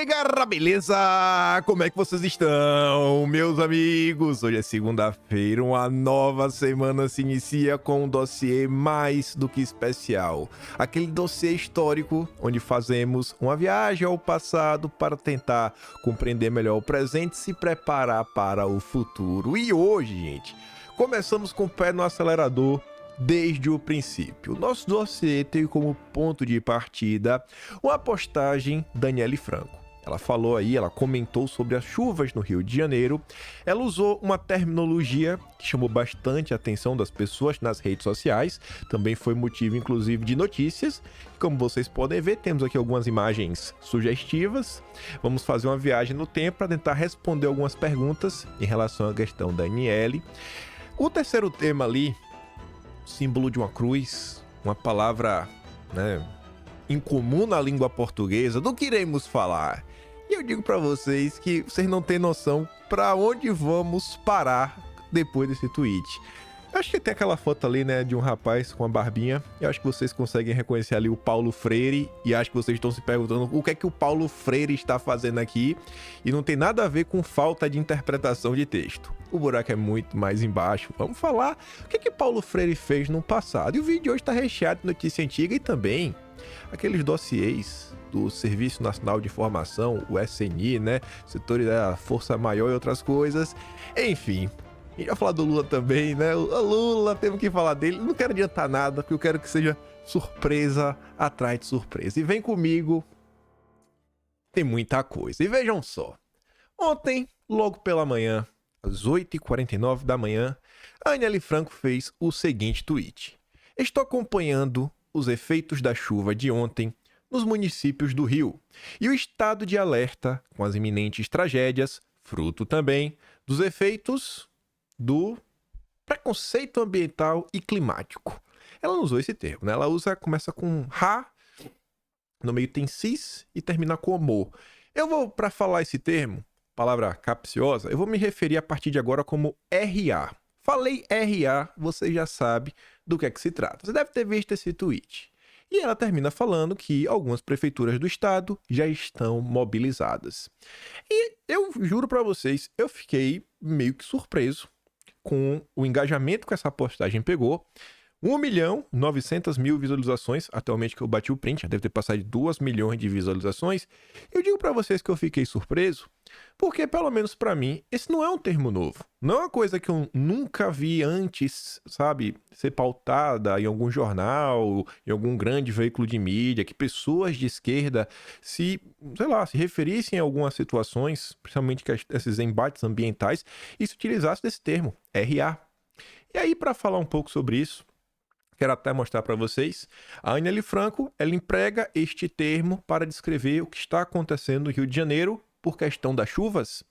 Garra, beleza? Como é que vocês estão, meus amigos? Hoje é segunda-feira, uma nova semana se inicia com um dossiê mais do que especial. Aquele dossiê histórico onde fazemos uma viagem ao passado para tentar compreender melhor o presente e se preparar para o futuro. E hoje, gente, começamos com o pé no acelerador desde o princípio. O nosso dossiê tem como ponto de partida uma postagem da Aniele Franco. Ela falou aí, ela comentou sobre as chuvas no Rio de Janeiro. Ela usou uma terminologia que chamou bastante a atenção das pessoas nas redes sociais. Também foi motivo, inclusive, de notícias. Como vocês podem ver, temos aqui algumas imagens sugestivas. Vamos fazer uma viagem no tempo para tentar responder algumas perguntas em relação à questão da Aniele. O terceiro tema ali, símbolo de uma cruz, uma palavra, incomum na língua portuguesa, do que iremos falar. E eu digo pra vocês que vocês não têm noção pra onde vamos parar depois desse tweet. Eu acho que tem aquela foto ali, de um rapaz com a barbinha. Eu acho que vocês conseguem reconhecer ali o Paulo Freire. E acho que vocês estão se perguntando o que é que o Paulo Freire está fazendo aqui. E não tem nada a ver com falta de interpretação de texto. O buraco é muito mais embaixo. Vamos falar o que é que Paulo Freire fez no passado. E o vídeo de hoje está recheado de notícia antiga e também aqueles dossiês do Serviço Nacional de Informação, o SNI, Setor da Força Maior e outras coisas. Enfim. A gente vai falar do Lula também, O Lula, temos que falar dele. Não quero adiantar nada, porque eu quero que seja surpresa atrás de surpresa. E vem comigo, tem muita coisa. E vejam só. Ontem, logo pela manhã, às 8h49 da manhã, a Aniele Franco fez o seguinte tweet. Estou acompanhando os efeitos da chuva de ontem nos municípios do Rio. E o estado de alerta com as iminentes tragédias, fruto também dos efeitos do preconceito ambiental e climático. Ela não usou esse termo, Ela começa com ra, no meio tem cis e termina com mo. Para falar esse termo, palavra capciosa, eu vou me referir a partir de agora como RA. Falei RA, você já sabe do que é que se trata. Você deve ter visto esse tweet. E ela termina falando que algumas prefeituras do estado já estão mobilizadas. E eu juro para vocês, eu fiquei meio que surpreso com o engajamento que essa postagem pegou. 1.900.000 visualizações, atualmente que eu bati o print, já deve ter passado de 2 milhões de visualizações. Eu digo para vocês que eu fiquei surpreso, porque pelo menos para mim, esse não é um termo novo. Não é uma coisa que eu nunca vi antes, ser pautada em algum jornal, em algum grande veículo de mídia, que pessoas de esquerda se referissem a algumas situações, principalmente esses embates ambientais, e se utilizasse desse termo, RA. E aí, para falar um pouco sobre isso, quero até mostrar para vocês, a Aniele Franco, ela emprega este termo para descrever o que está acontecendo no Rio de Janeiro por questão das chuvas.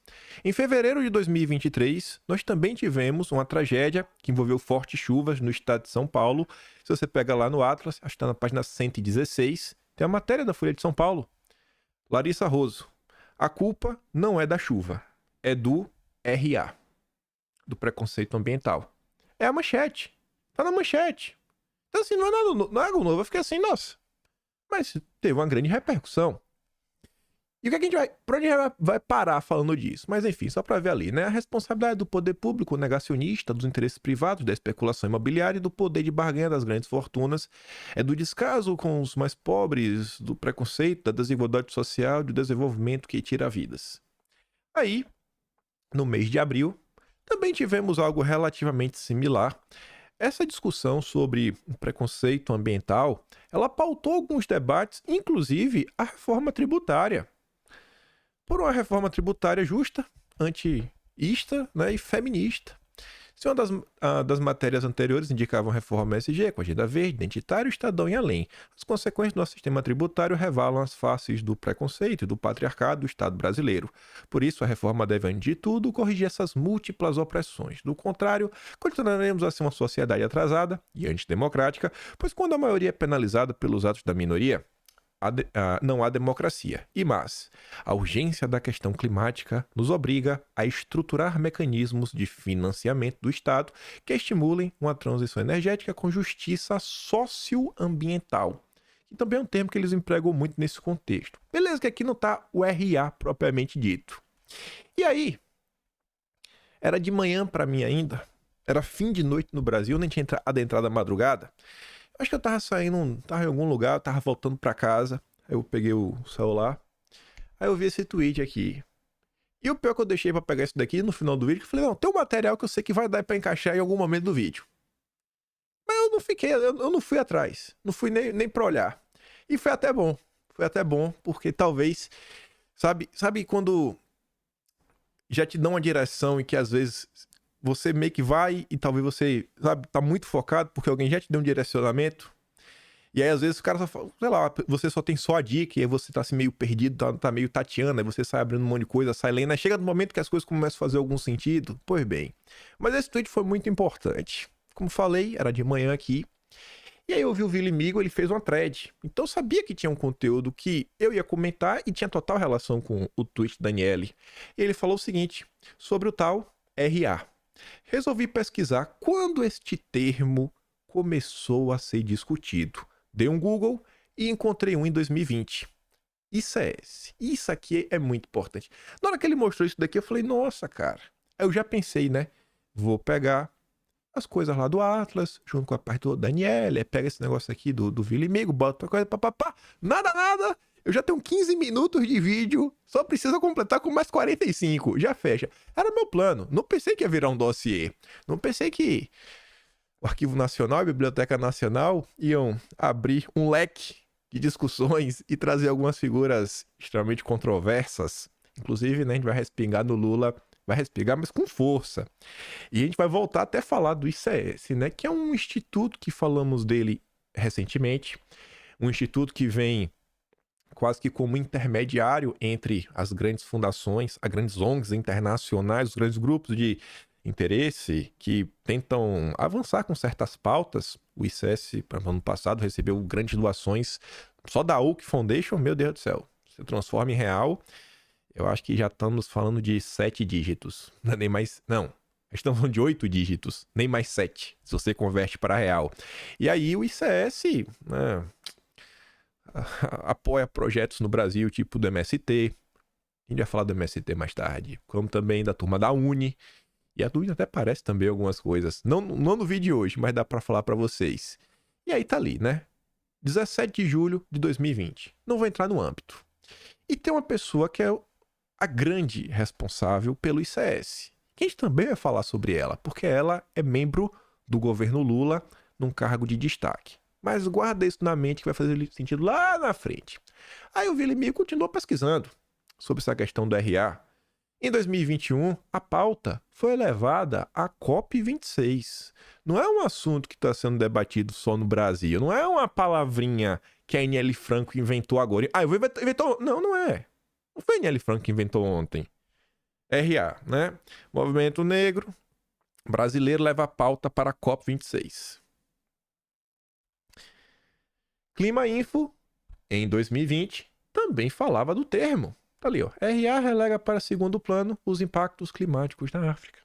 Em fevereiro de 2023, nós também tivemos uma tragédia que envolveu fortes chuvas no estado de São Paulo. Se você pega lá no Atlas, acho que está na página 116, tem a matéria da Folha de São Paulo. Larissa Roso, a culpa não é da chuva, é do RA, do preconceito ambiental. É a manchete, tá na manchete. Então, assim, não é algo novo. Eu fiquei assim, nossa. Mas teve uma grande repercussão. E o que a gente pra onde a gente vai parar falando disso? Mas, enfim, só pra ver ali, A responsabilidade do poder público negacionista, dos interesses privados, da especulação imobiliária e do poder de barganha das grandes fortunas, é do descaso com os mais pobres, do preconceito, da desigualdade social, do desenvolvimento que tira vidas. Aí, no mês de abril, também tivemos algo relativamente similar. Essa discussão sobre preconceito ambiental, ela pautou alguns debates, inclusive a reforma tributária. Por uma reforma tributária justa, anti-ista, e feminista. Se uma das matérias anteriores indicavam reforma SG, com agenda verde, identitário, Estadão e além, as consequências do nosso sistema tributário revelam as faces do preconceito e do patriarcado do Estado brasileiro. Por isso, a reforma deve, antes de tudo, corrigir essas múltiplas opressões. Do contrário, continuaremos a ser uma sociedade atrasada e antidemocrática, pois quando a maioria é penalizada pelos atos da minoria, não há democracia. Mas a urgência da questão climática nos obriga a estruturar mecanismos de financiamento do Estado que estimulem uma transição energética com justiça socioambiental, que que também é um termo que eles empregam muito nesse contexto. Beleza que aqui não tá o RA propriamente dito. E aí, era de manhã para mim ainda, era fim de noite no Brasil, nem tinha adentrado a madrugada. Acho que eu tava saindo, tava em algum lugar, eu tava voltando para casa, aí eu peguei o celular, aí eu vi esse tweet aqui. E o pior que eu deixei pra pegar isso daqui no final do vídeo, eu falei, não, tem um material que eu sei que vai dar pra encaixar em algum momento do vídeo. Mas eu não fiquei, eu não fui atrás, não fui nem pra olhar. E foi até bom, porque talvez, sabe quando já te dão uma direção e que às vezes você meio que vai e talvez você, sabe, tá muito focado porque alguém já te deu um direcionamento. E aí, às vezes, o cara só fala, sei lá, você só tem só a dica, e aí você tá assim meio perdido, tá meio tateando, aí você sai abrindo um monte de coisa, sai lendo, aí chega no momento que as coisas começam a fazer algum sentido. Pois bem. Mas esse tweet foi muito importante. Como falei, era de manhã aqui. E aí eu vi o Vili Migo, ele fez uma thread. Então eu sabia que tinha um conteúdo que eu ia comentar e tinha total relação com o tweet da Daniele. E ele falou o seguinte, sobre o tal RA. Resolvi pesquisar quando este termo começou a ser discutido. Dei um Google e encontrei um em 2020. ICS. Isso aqui é muito importante. Na hora que ele mostrou isso daqui, eu falei, nossa, cara. Aí eu já pensei, né? Vou pegar as coisas lá do Atlas, junto com a parte do Daniel, pega esse negócio aqui do Vili Migo, bota outra coisa, papapá. Nada. Eu já tenho 15 minutos de vídeo, só precisa completar com mais 45. Já fecha. Era meu plano. Não pensei que ia virar um dossiê. Não pensei que o Arquivo Nacional e a Biblioteca Nacional iam abrir um leque de discussões e trazer algumas figuras extremamente controversas. Inclusive, né, a gente vai respingar no Lula, vai respingar, mas com força. E a gente vai voltar até falar do ICS, né, que é um instituto que falamos dele recentemente, um instituto que vem quase que como intermediário entre as grandes fundações, as grandes ONGs internacionais, os grandes grupos de interesse que tentam avançar com certas pautas. O ICS, ano passado, recebeu grandes doações só da Oak Foundation, meu Deus do céu. Se transforma em real, eu acho que já estamos falando de 7 dígitos. Não, nem mais, não. Estamos falando de 8 dígitos, nem mais 7, se você converte para real. E aí o ICS, né, apoia projetos no Brasil, tipo do MST. A gente vai falar do MST mais tarde. Como também da turma da Uni. E a Uni até parece também algumas coisas. Não no vídeo de hoje, mas dá pra falar pra vocês. E aí tá ali, né? 17 de julho de 2020. Não vou entrar no âmbito. E tem uma pessoa que é a grande responsável pelo ICS. Que a gente também vai falar sobre ela, porque ela é membro do governo Lula num cargo de destaque. Mas guarda isso na mente que vai fazer sentido lá na frente. Aí o Vili Migo continuou pesquisando sobre essa questão do RA. Em 2021, a pauta foi levada à COP26. Não é um assunto que está sendo debatido só no Brasil. Não é uma palavrinha que a Aniele Franco inventou agora. Ah, eu vou inventar... Não é. Não foi a Aniele Franco que inventou ontem. RA, né? Movimento Negro Brasileiro leva a pauta para a COP26. Clima Info, em 2020, também falava do termo. Tá ali, ó. RA relega para segundo plano os impactos climáticos na África.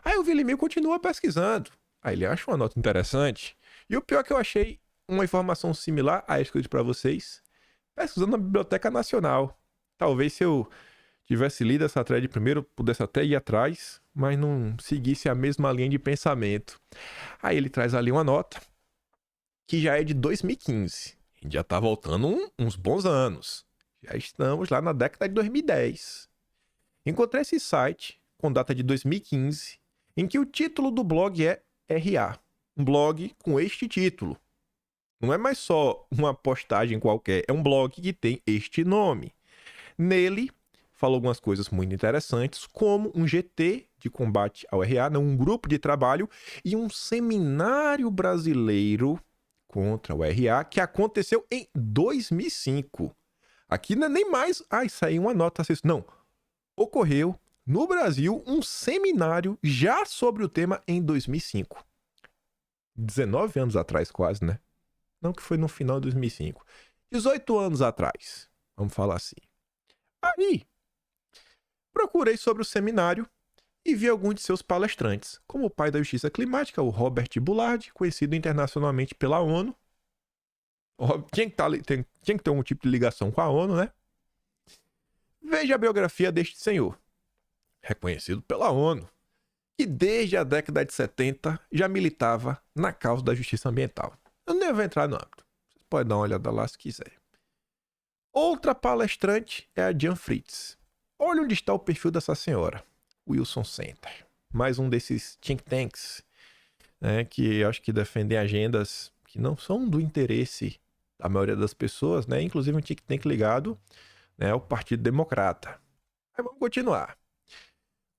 Aí o Vili Migo continua pesquisando. Aí ele acha uma nota interessante. E o pior é que eu achei uma informação similar a essa que eu disse para vocês, pesquisando na Biblioteca Nacional. Talvez se eu tivesse lido essa thread primeiro, pudesse até ir atrás, mas não seguisse a mesma linha de pensamento. Aí ele traz ali uma nota que já é de 2015. A gente já tá voltando uns bons anos. Já estamos lá na década de 2010. Encontrei esse site com data de 2015, em que o título do blog é RA. Um blog com este título. Não é mais só uma postagem qualquer, é um blog que tem este nome. Nele, falou algumas coisas muito interessantes, como um GT de combate ao RA, não, um grupo de trabalho e um seminário brasileiro contra o RA que aconteceu em 2005. Aqui não é nem mais... isso aí é uma nota. Não. Ocorreu no Brasil um seminário já sobre o tema em 2005. 19 anos atrás quase, né? Não que foi no final de 2005. 18 anos atrás. Vamos falar assim. Aí, procurei sobre o seminário e vi alguns de seus palestrantes, como o pai da justiça climática, o Robert Bullard, conhecido internacionalmente pela ONU, Tinha que ter um tipo de ligação com a ONU, né? Veja a biografia deste senhor, reconhecido pela ONU, que desde a década de 70 já militava na causa da justiça ambiental. Eu nem vou entrar no âmbito. Vocês podem dar uma olhada lá se quiser. Outra palestrante é a Jan Fritz. Olha onde está o perfil dessa senhora. Wilson Center. Mais um desses think tanks, né, que eu acho que defendem agendas que não são do interesse da maioria das pessoas, né? Inclusive um think tank ligado, né, ao Partido Democrata. Mas vamos continuar.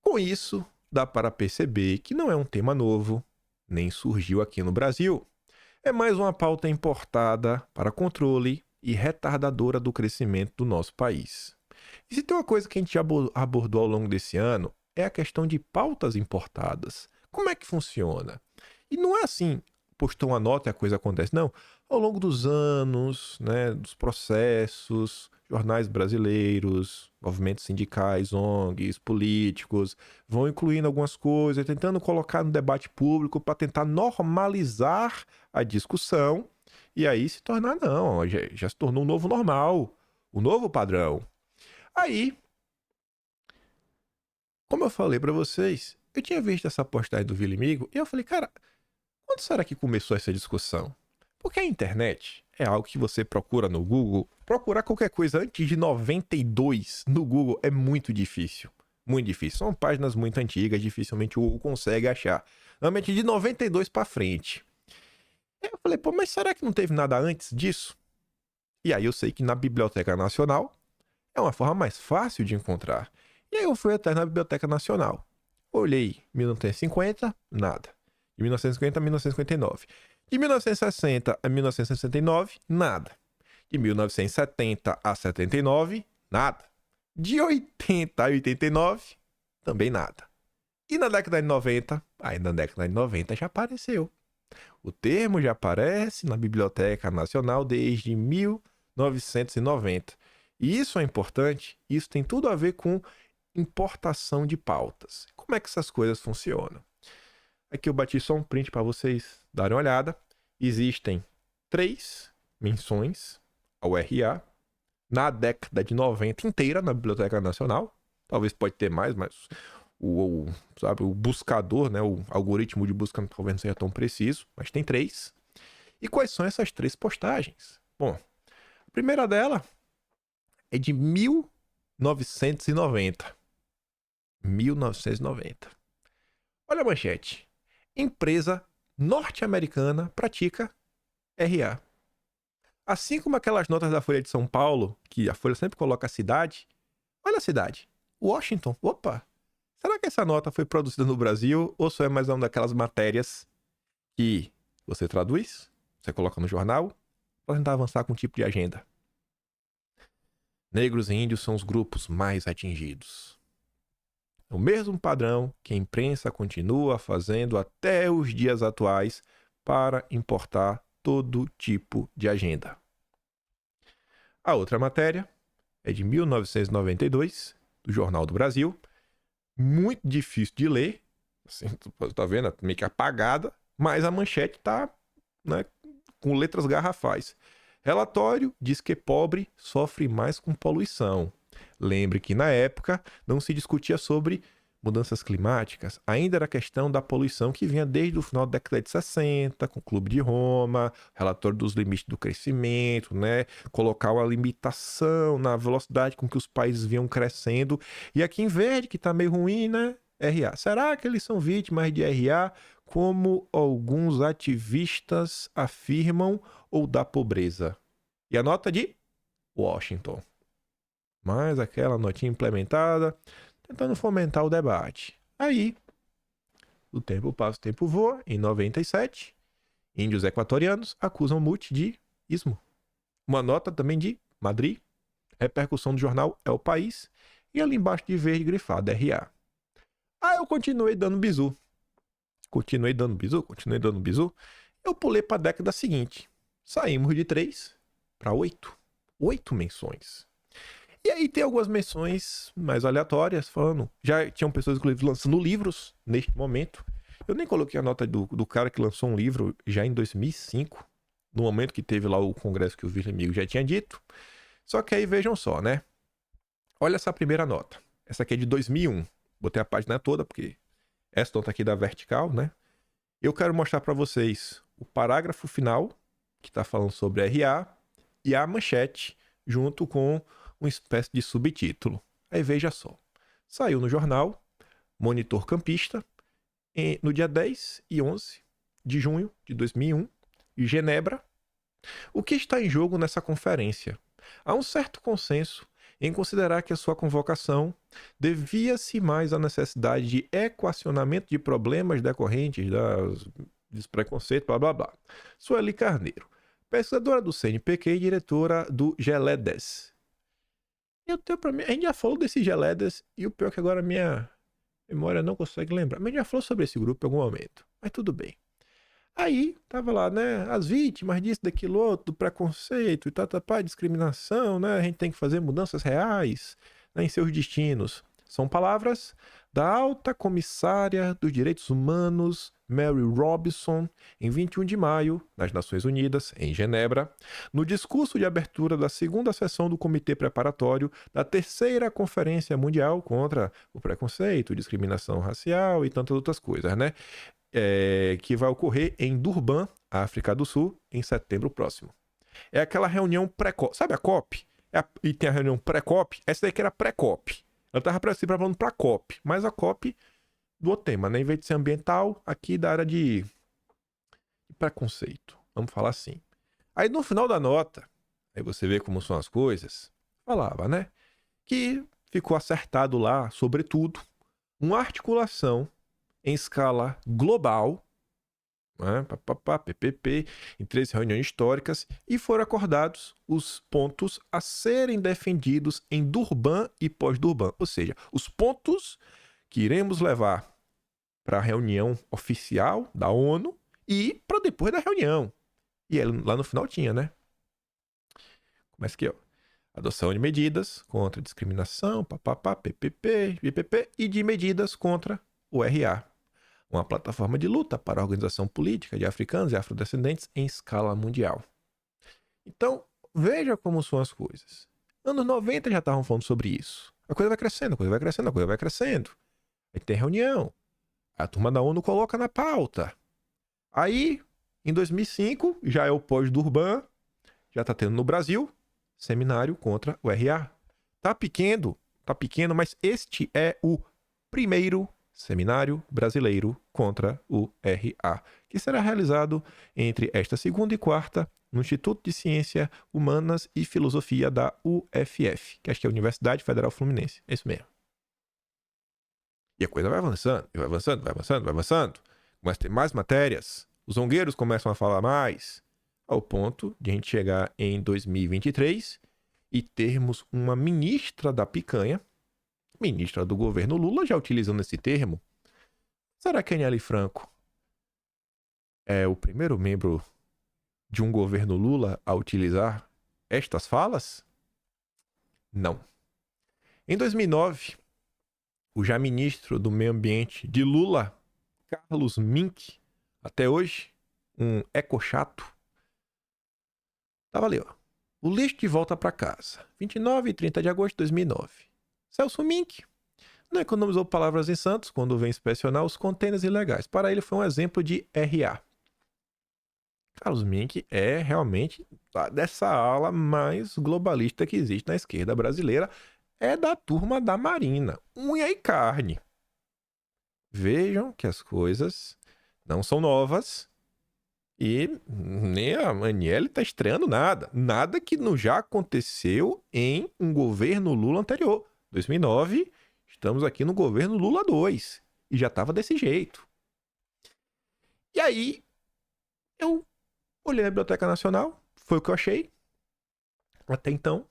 Com isso, dá para perceber que não é um tema novo, nem surgiu aqui no Brasil. É mais uma pauta importada para controle e retardadora do crescimento do nosso país. E se tem uma coisa que a gente já abordou ao longo desse ano, é a questão de pautas importadas. Como é que funciona? E não é assim, postou uma nota e a coisa acontece. Não, ao longo dos anos, né, dos processos, jornais brasileiros, movimentos sindicais, ONGs, políticos, vão incluindo algumas coisas, tentando colocar no debate público para tentar normalizar a discussão e aí se tornar, não, já se tornou um novo normal, um novo padrão. Aí, como eu falei para vocês, eu tinha visto essa postagem do Vilimigo e eu falei, cara, quando será que começou essa discussão? Porque a internet é algo que você procura no Google. Procurar qualquer coisa antes de 92 no Google é muito difícil. Muito difícil. São páginas muito antigas, dificilmente o Google consegue achar. Normalmente de 92 para frente. Aí eu falei, pô, mas será que não teve nada antes disso? E aí eu sei que na Biblioteca Nacional é uma forma mais fácil de encontrar. E aí eu fui até na Biblioteca Nacional. Olhei 1950, nada. De 1950 a 1959. De 1960 a 1969, nada. De 1970 a 79, nada. De 80 a 89, também nada. E na década de 90, aí na década de 90 já apareceu. O termo já aparece na Biblioteca Nacional desde 1990. E isso é importante, isso tem tudo a ver com importação de pautas. Como é que essas coisas funcionam? Aqui eu bati só um print para vocês darem uma olhada. Existem 3 menções ao RA na década de 90 inteira na Biblioteca Nacional. Talvez pode ter mais, mas o buscador, né, o algoritmo de busca talvez não seja tão preciso, mas tem 3. E quais são essas 3 postagens? Bom, a primeira dela é de 1990. 1990. Olha a manchete. Empresa norte-americana pratica RA. Assim como aquelas notas da Folha de São Paulo, que a Folha sempre coloca a cidade. Olha a cidade. Washington. Opa! Será que essa nota foi produzida no Brasil ou só é mais uma daquelas matérias que você traduz, você coloca no jornal, para tentar avançar com um tipo de agenda? Negros e índios são os grupos mais atingidos. O mesmo padrão que a imprensa continua fazendo até os dias atuais para importar todo tipo de agenda. A outra matéria é de 1992, do Jornal do Brasil. Muito difícil de ler, assim, tá vendo? Meio que apagada, mas a manchete tá, né, com letras garrafais. Relatório diz que pobre sofre mais com poluição. Lembre que na época não se discutia sobre mudanças climáticas, ainda era a questão da poluição que vinha desde o final da década de 60, com o Clube de Roma, relatório dos limites do crescimento, né? Colocar uma limitação na velocidade com que os países vinham crescendo. E aqui em verde, que tá meio ruim, né? RA. Será que eles são vítimas de RA, como alguns ativistas afirmam, ou da pobreza? E a nota de Washington. Mais aquela notinha implementada, tentando fomentar o debate. Aí, o tempo passa, o tempo voa. Em 97, índios equatorianos acusam Mute de ismo. Uma nota também de Madrid. Repercussão do jornal É o País. E ali embaixo de verde grifado RA. Aí eu continuei dando bizu. Eu pulei para a década seguinte. Saímos de 3 para 8. 8 menções. E aí tem algumas menções mais aleatórias, falando... Já tinham pessoas, inclusive, lançando livros neste momento. Eu nem coloquei a nota do cara que lançou um livro já em 2005. no momento que teve lá o congresso que o vice-amigo já tinha dito. Só que aí vejam só, né? Olha essa primeira nota. Essa aqui é de 2001. Botei a página toda porque essa nota aqui da vertical, né? Eu quero mostrar para vocês o parágrafo final, que está falando sobre RA, e a manchete, junto com uma espécie de subtítulo. Aí veja só. Saiu no jornal Monitor Campista, no dia 10 e 11 de junho de 2001, em Genebra. O que está em jogo nessa conferência? Há um certo consenso em considerar que a sua convocação devia-se mais à necessidade de equacionamento de problemas decorrentes dos preconceitos, blá blá blá. Sueli Carneiro, pesquisadora do CNPq e diretora do Geledes. A gente já falou desse Geledes e o pior é que agora a minha memória não consegue lembrar. Mas a gente já falou sobre esse grupo em algum momento, mas tudo bem. Aí, tava lá, né, as vítimas disso, daquilo outro, do preconceito e tal, discriminação, né, a gente tem que fazer mudanças reais, né, em seus destinos. São palavras da alta comissária dos direitos humanos, Mary Robinson, em 21 de maio, nas Nações Unidas, em Genebra, no discurso de abertura da segunda sessão do Comitê Preparatório da terceira Conferência Mundial contra o Preconceito, Discriminação Racial e tantas outras coisas, né? Que vai ocorrer em Durban, África do Sul, em setembro próximo. É aquela reunião pré-COP. Sabe a COP? E tem a reunião pré-COP. Essa daí que era pré-COP. Ela estava se preparando para a COP, mas a COP do outro tema, né? Em vez de ser ambiental, aqui da área de preconceito. Vamos falar assim. Aí no final da nota, aí você vê como são as coisas, falava, né? Que ficou acertado lá, sobretudo, uma articulação em escala global, né, PPP, em 3 reuniões históricas, e foram acordados os pontos a serem defendidos em Durban e pós-Durban. Ou seja, os pontos que iremos levar para a reunião oficial da ONU e para depois da reunião. E lá no final tinha, né? Começa aqui, ó. Adoção de medidas contra a discriminação, PPP, e de medidas contra o RA. Uma plataforma de luta para a organização política de africanos e afrodescendentes em escala mundial. Então, veja como são as coisas. Anos 90 já estavam falando sobre isso. A coisa vai crescendo, a coisa vai crescendo, a coisa vai crescendo. Aí tem reunião. A turma da ONU coloca na pauta. Aí, em 2005, já é o pós-Durban, já está tendo no Brasil, seminário contra o RA. Tá pequeno, mas este é o primeiro Seminário Brasileiro contra o RA, que será realizado entre esta segunda e quarta no Instituto de Ciência Humanas e Filosofia da UFF, que acho que é a Universidade Federal Fluminense. É isso mesmo. E a coisa vai avançando, vai avançando, vai avançando, vai avançando. Começa a ter mais matérias, os zongueiros começam a falar mais, ao ponto de a gente chegar em 2023 e termos uma ministra da picanha, ministra do governo Lula, já utilizando esse termo. Será que a Aniele Franco é o primeiro membro de um governo Lula a utilizar estas falas? Não. Em 2009, o já ministro do Meio Ambiente de Lula, Carlos Mink, até hoje, um ecochato, estava ali, ó. O lixo de volta para casa. 29 e 30 de agosto de 2009. Celso Mink não economizou palavras em Santos quando vem inspecionar os contêineres ilegais. Para ele foi um exemplo de RA. Carlos Mink é realmente dessa ala mais globalista que existe na esquerda brasileira. É da turma da Marina. Unha e carne. Vejam que as coisas não são novas. E nem a Aniele está estreando nada. Nada que não já aconteceu em um governo Lula anterior. 2009, estamos aqui no governo Lula 2. E já estava desse jeito. E aí, eu olhei na Biblioteca Nacional. Foi o que eu achei. Até então.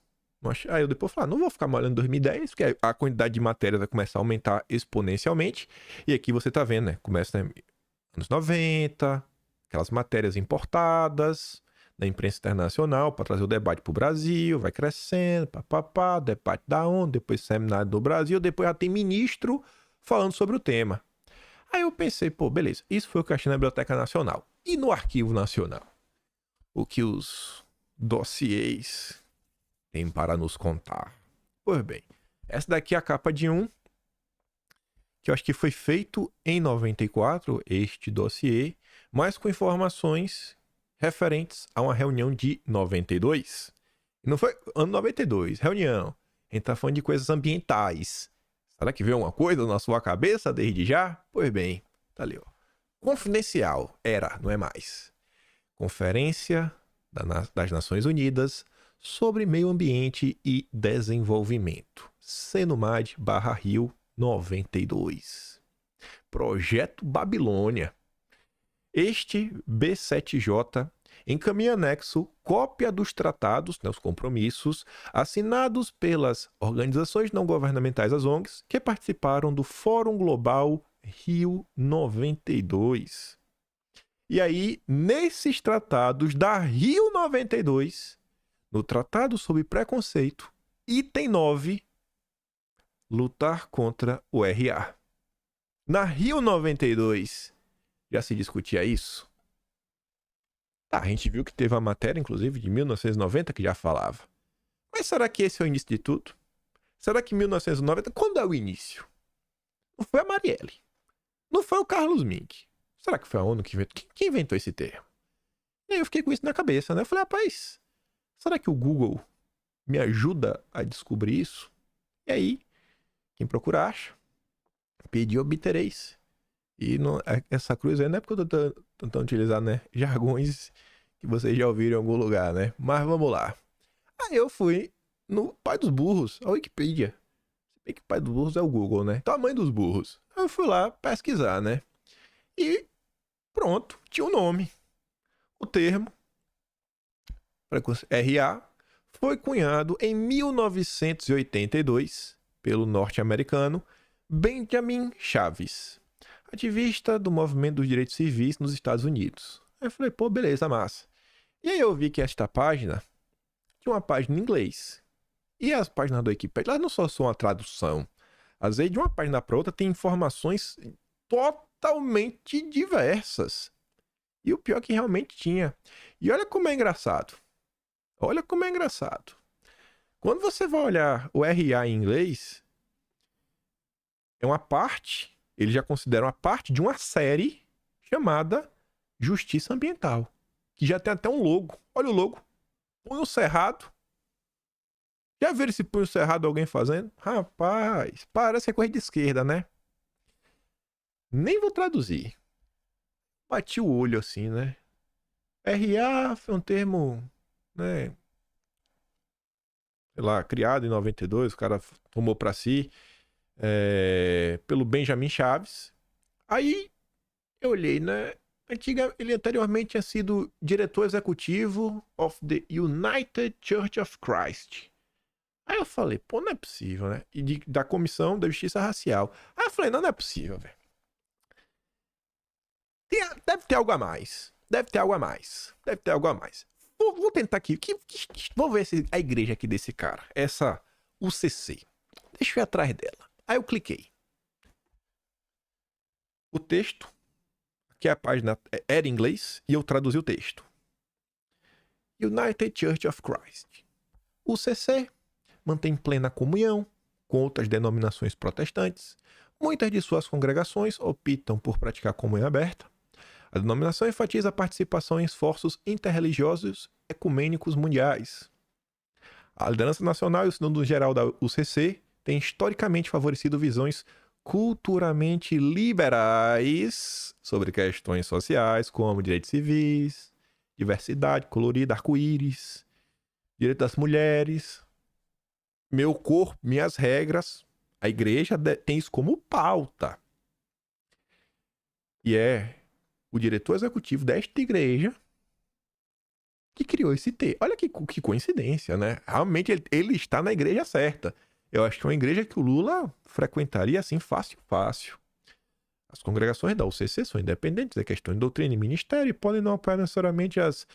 Aí eu depois falei, não vou ficar olhando 2010, porque a quantidade de matérias vai começar a aumentar exponencialmente. E aqui você tá vendo, né? Começa nos anos 90, aquelas matérias importadas da imprensa internacional para trazer o debate para o Brasil, vai crescendo, debate da ONU, depois seminário do Brasil, depois já tem ministro falando sobre o tema. Aí eu pensei, beleza, isso foi o que eu achei na Biblioteca Nacional. E no Arquivo Nacional? o que os dossiês têm para nos contar. Pois bem, essa daqui é a capa de um, que eu acho que foi feito em 94, este dossiê, mas com informações referentes a uma reunião de 92. Não foi ano 92, reunião. A gente tá falando de coisas ambientais. Será que veio uma coisa na sua cabeça desde já? Pois bem, tá ali, ó. Confidencial, era, não é mais. Conferência das Nações Unidas sobre Meio Ambiente e Desenvolvimento. Senumad/Rio 92. Projeto Babilônia. Este B7J encaminha anexo cópia dos tratados, os compromissos, assinados pelas organizações não governamentais, as ONGs, que participaram do Fórum Global Rio 92. E aí, nesses tratados da Rio 92, no Tratado sobre Preconceito, item 9, lutar contra o RA. Na Rio 92, já se discutia isso? Tá, a gente viu que teve uma matéria, inclusive, de 1990 que já falava. Mas será que esse é o início de tudo? Será que 1990... Quando é o início? Não foi a Marielle. Não foi o Carlos Mink. Será que foi a ONU que inventou? Quem inventou esse termo? E aí eu fiquei com isso na cabeça, né? Eu falei, rapaz, será que o Google me ajuda a descobrir isso? E aí, quem procura acha. Pedi, obtereis. E não, essa cruz aí não é porque eu tô tentando utilizar, né, jargões que vocês já ouviram em algum lugar, né? Mas vamos lá. Aí eu fui no pai dos burros, a Wikipedia. Se bem que o pai dos burros é o Google, né? Então a mãe dos burros. Aí eu fui lá pesquisar, né? E pronto, tinha um nome. O termo RA foi cunhado em 1982 pelo norte-americano Benjamin Chaves, ativista do movimento dos direitos civis nos Estados Unidos. Aí eu falei, pô, beleza, massa. E aí eu vi que esta página tinha uma página em inglês. E as páginas da Wikipedia, elas não só são uma tradução. Às vezes, de uma página para outra, tem informações totalmente diversas. E o pior é que realmente tinha. E olha como é engraçado. Olha como é engraçado. Quando você vai olhar o RA em inglês, é uma parte... Eles já consideram a parte de uma série chamada Justiça Ambiental, que já tem até um logo. Olha o logo. Punho cerrado. Já viram esse punho cerrado alguém fazendo? Rapaz, parece coisa de esquerda, né? Nem vou traduzir. Bati o olho assim, né? RA foi um termo, né? Sei lá, criado em 92, o cara tomou pra si. Pelo Benjamin Chaves. Aí eu olhei, né? Ele anteriormente tinha sido diretor executivo of the United Church of Christ. Aí eu falei, pô, não é possível, né? E da Comissão da Justiça Racial. Aí eu falei, não é possível, velho. Deve ter algo a mais. Deve ter algo a mais. Deve ter algo a mais. Vou tentar aqui. Vou ver a igreja aqui desse cara. Essa UCC. Deixa eu ir atrás dela. Aí eu cliquei. O texto, que a página era em inglês, e eu traduzi o texto. United Church of Christ. UCC mantém plena comunhão com outras denominações protestantes. Muitas de suas congregações optam por praticar comunhão aberta. A denominação enfatiza a participação em esforços interreligiosos ecumênicos mundiais. A liderança nacional e o Sínodo Geral da UCC têm historicamente favorecido visões culturalmente liberais sobre questões sociais, como direitos civis, diversidade colorida, arco-íris, direito das mulheres, meu corpo, minhas regras. A igreja tem isso como pauta. E é o diretor executivo desta igreja que criou esse texto. Olha que coincidência, né? Realmente ele está na igreja certa. Eu acho que é uma igreja que o Lula frequentaria assim fácil. As congregações da UCC são independentes, é questão de doutrina e ministério, e podem não apoiar necessariamente as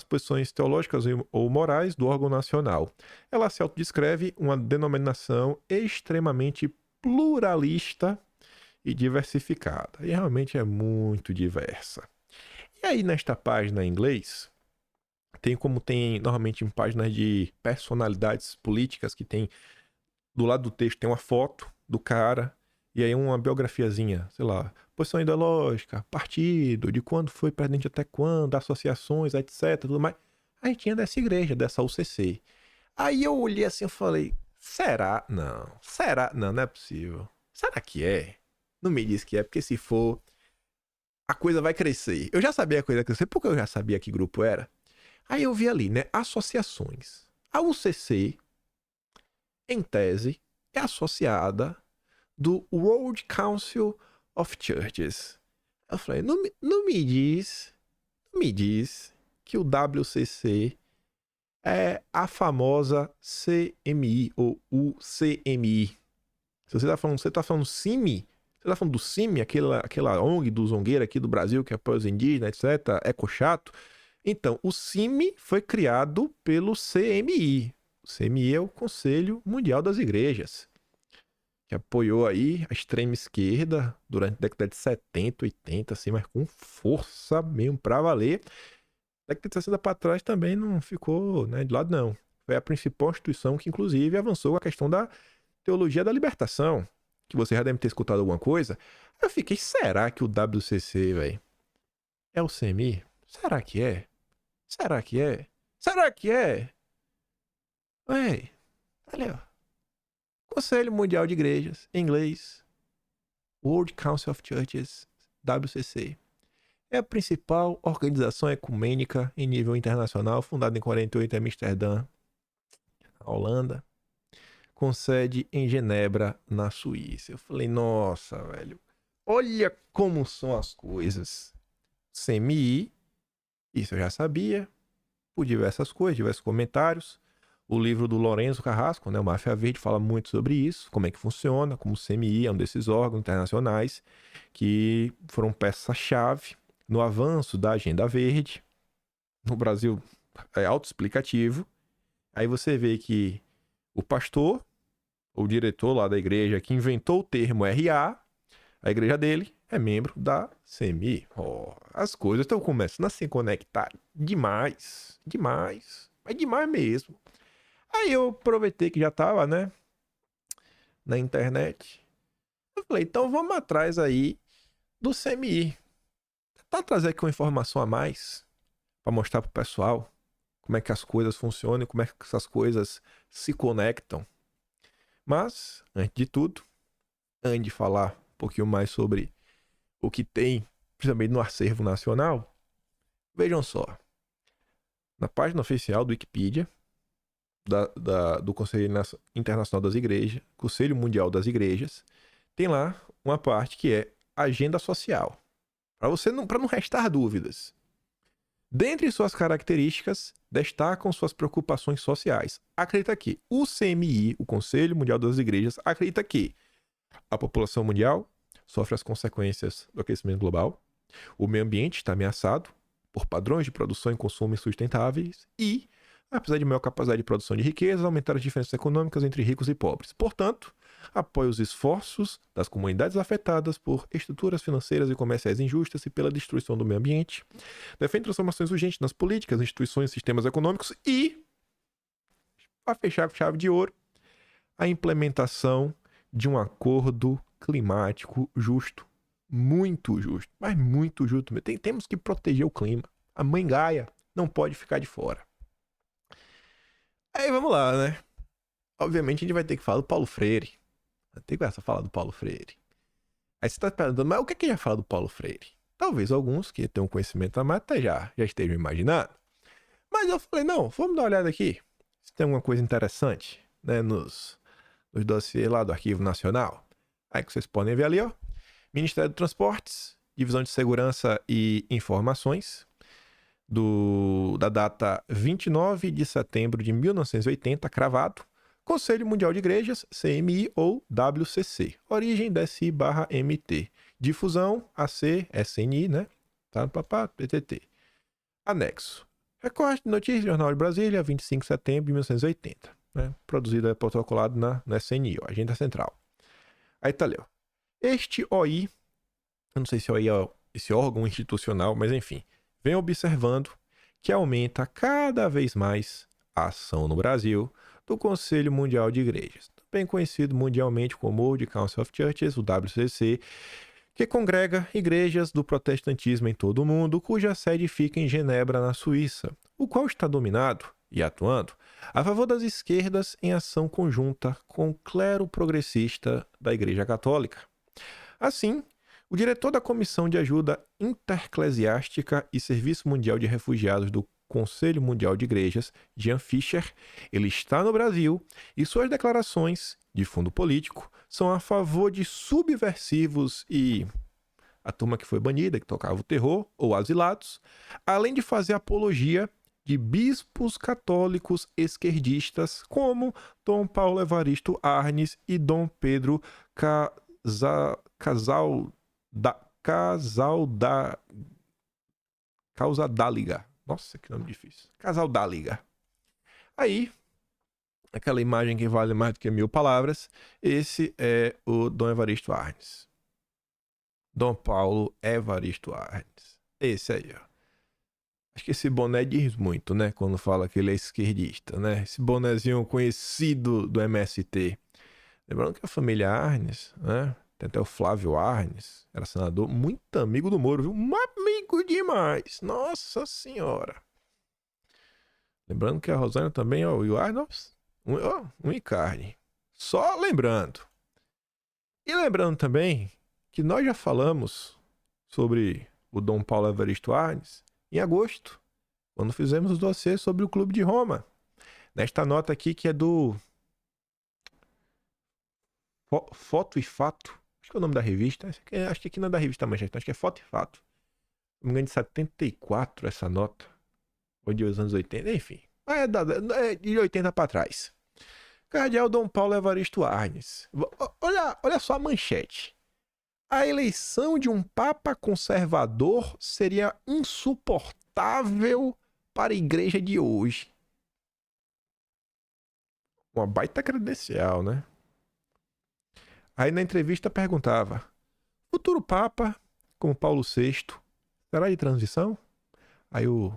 posições teológicas ou morais do órgão nacional. Ela se autodescreve uma denominação extremamente pluralista e diversificada. E realmente é muito diversa. E aí, nesta página em inglês, tem normalmente em páginas de personalidades políticas que tem do lado do texto tem uma foto do cara e aí uma biografiazinha, sei lá, posição ideológica, partido, de quando foi presidente até quando, associações, etc, tudo mais. Aí tinha dessa igreja, dessa UCC. Aí eu olhei assim e falei, será? Não. Será? Não, não é possível. Será que é? Não me diz que é, porque se for, a coisa vai crescer. Eu já sabia a coisa ia crescer, porque eu já sabia que grupo era. Aí eu vi ali, né, associações. A UCC, em tese, é associada do World Council of Churches. Eu falei, não me diz que o WCC é a famosa CMI ou UCMI. Se você tá falando CIMI, você tá falando do CIMI, aquela ONG do Zongueira aqui do Brasil que apoia os indígenas, etc, ecochato. Então, o CIMI foi criado pelo CMI. O CMI é o Conselho Mundial das Igrejas, que apoiou aí a extrema esquerda durante a década de 70, 80, assim, mas com força mesmo pra valer. Década de 60 para trás também não ficou, né, de lado, não. Foi a principal instituição que, inclusive, avançou a questão da teologia da libertação, que você já deve ter escutado alguma coisa. Eu fiquei, será que o WCC, velho, é o CMI? Será que é? Será que é? Será que é? Véi, olha, ó. Conselho Mundial de Igrejas, em inglês, World Council of Churches, WCC. É a principal organização ecumênica em nível internacional, fundada em 48 em Amsterdã, na Holanda, com sede em Genebra, na Suíça. Eu falei, nossa, velho, olha como são as coisas. CMI, isso eu já sabia, por diversas coisas, diversos comentários. O livro do Lourenço Carrasco, né, o Máfia Verde, fala muito sobre isso, como é que funciona, como o CMI é um desses órgãos internacionais que foram peça-chave no avanço da Agenda Verde. No Brasil é autoexplicativo. Aí você vê que o pastor, o diretor lá da igreja que inventou o termo RA, a igreja dele é membro da CMI. Oh, as coisas estão começando a se conectar demais, demais, mas demais mesmo. Aí eu aproveitei que já tava, né, na internet. Eu falei, então vamos atrás aí do CMI. Tentar trazer aqui uma informação a mais para mostrar pro pessoal como é que as coisas funcionam, como é que essas coisas se conectam. Mas, antes de tudo, antes de falar um pouquinho mais sobre o que tem, principalmente no acervo nacional, vejam só. Na página oficial do Wikipedia, do Conselho Internacional das Igrejas, Conselho Mundial das Igrejas, tem lá uma parte que é agenda social. Para não restar dúvidas. Dentre suas características, destacam suas preocupações sociais. Acredita que o CMI, o Conselho Mundial das Igrejas, acredita que a população mundial sofre as consequências do aquecimento global, o meio ambiente está ameaçado por padrões de produção e consumo insustentáveis e, apesar de maior capacidade de produção de riqueza, aumentar as diferenças econômicas entre ricos e pobres. Portanto, apoia os esforços das comunidades afetadas por estruturas financeiras e comerciais injustas e pela destruição do meio ambiente, defende transformações urgentes nas políticas, instituições e sistemas econômicos e, para fechar com chave de ouro, a implementação de um acordo climático justo. Muito justo, mas muito justo. Temos que proteger o clima. A mãe Gaia não pode ficar de fora. Aí vamos lá, né? Obviamente a gente vai ter que falar do Paulo Freire. Vai ter que falar do Paulo Freire. Aí você tá perguntando, mas o que é que ia falar do Paulo Freire? Talvez alguns que tenham conhecimento a mais até já estejam imaginando. Mas eu falei, não, vamos dar uma olhada aqui. Se tem alguma coisa interessante, né, nos dossiês lá do Arquivo Nacional. Aí que vocês podem ver ali, ó. Ministério dos Transportes, Divisão de Segurança e Informações, da data 29 de setembro de 1980, cravado, Conselho Mundial de Igrejas, CMI ou WCC, origem DSI/MT, difusão AC, SNI, né? Tá, papá, PTT. Anexo. Recorte de notícias, Jornal de Brasília, 25 de setembro de 1980, né? Produzido e protocolado na SNI, ó, Agenda Central. Aí tá ali, ó. Este OI, eu não sei se OI é esse órgão institucional, mas enfim, vem observando que aumenta cada vez mais a ação no Brasil do Conselho Mundial de Igrejas, também conhecido mundialmente como World Council of Churches, o WCC, que congrega igrejas do protestantismo em todo o mundo, cuja sede fica em Genebra, na Suíça, o qual está dominado e atuando a favor das esquerdas em ação conjunta com o clero progressista da Igreja Católica. Assim, o diretor da Comissão de Ajuda Intereclesiástica e Serviço Mundial de Refugiados do Conselho Mundial de Igrejas, Jean Fischer, ele está no Brasil e suas declarações de fundo político são a favor de subversivos e a turma que foi banida, que tocava o terror, ou asilados, além de fazer apologia de bispos católicos esquerdistas como Dom Paulo Evaristo Arnes e Dom Pedro Casaldáliga. Nossa, que nome difícil. Casaldáliga. Aí, aquela imagem que vale mais do que 1000 palavras, esse é o Dom Evaristo Arnes. Dom Paulo Evaristo Arnes. Esse aí, ó. Acho que esse boné diz muito, né? Quando fala que ele é esquerdista, né? Esse bonézinho conhecido do MST. Lembrando que a família Arnes, né? Tem até o Flávio Arnes, era senador, muito amigo do Moro, viu? Um amigo demais. Nossa Senhora. Lembrando que a Rosângela também, ó, e o Arnes, um e carne. Só lembrando. E lembrando também que nós já falamos sobre o Dom Paulo Evaristo Arnes em agosto, quando fizemos os dossiês sobre o Clube de Roma. Nesta nota aqui que é do Foto e Fato. Acho que é o nome da revista. Acho que aqui não é da revista Manchete, acho que é Foto e Fato. Não me engano, de 74 essa nota. Ou de os anos 80, enfim. É de 80 para trás. Cardeal Dom Paulo Evaristo Arnes. Olha só a manchete. A eleição de um papa conservador seria insuportável para a igreja de hoje. Uma baita credencial, né? Aí na entrevista perguntava: futuro papa, como Paulo VI, será de transição? Aí o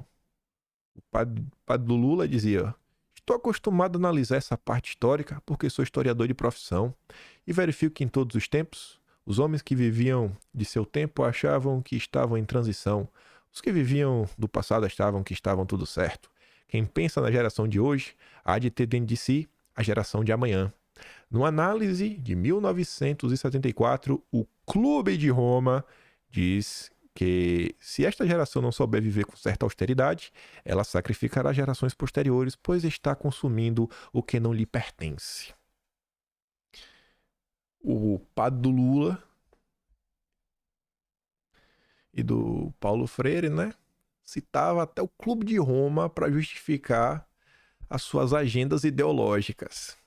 padre do Lula dizia: estou acostumado a analisar essa parte histórica porque sou historiador de profissão e verifico que em todos os tempos os homens que viviam de seu tempo achavam que estavam em transição. Os que viviam do passado achavam que estavam tudo certo. Quem pensa na geração de hoje há de ter dentro de si a geração de amanhã. Numa análise de 1974, o Clube de Roma diz que se esta geração não souber viver com certa austeridade, ela sacrificará gerações posteriores, pois está consumindo o que não lhe pertence. O padre do Lula e do Paulo Freire, né, citava até o Clube de Roma para justificar as suas agendas ideológicas.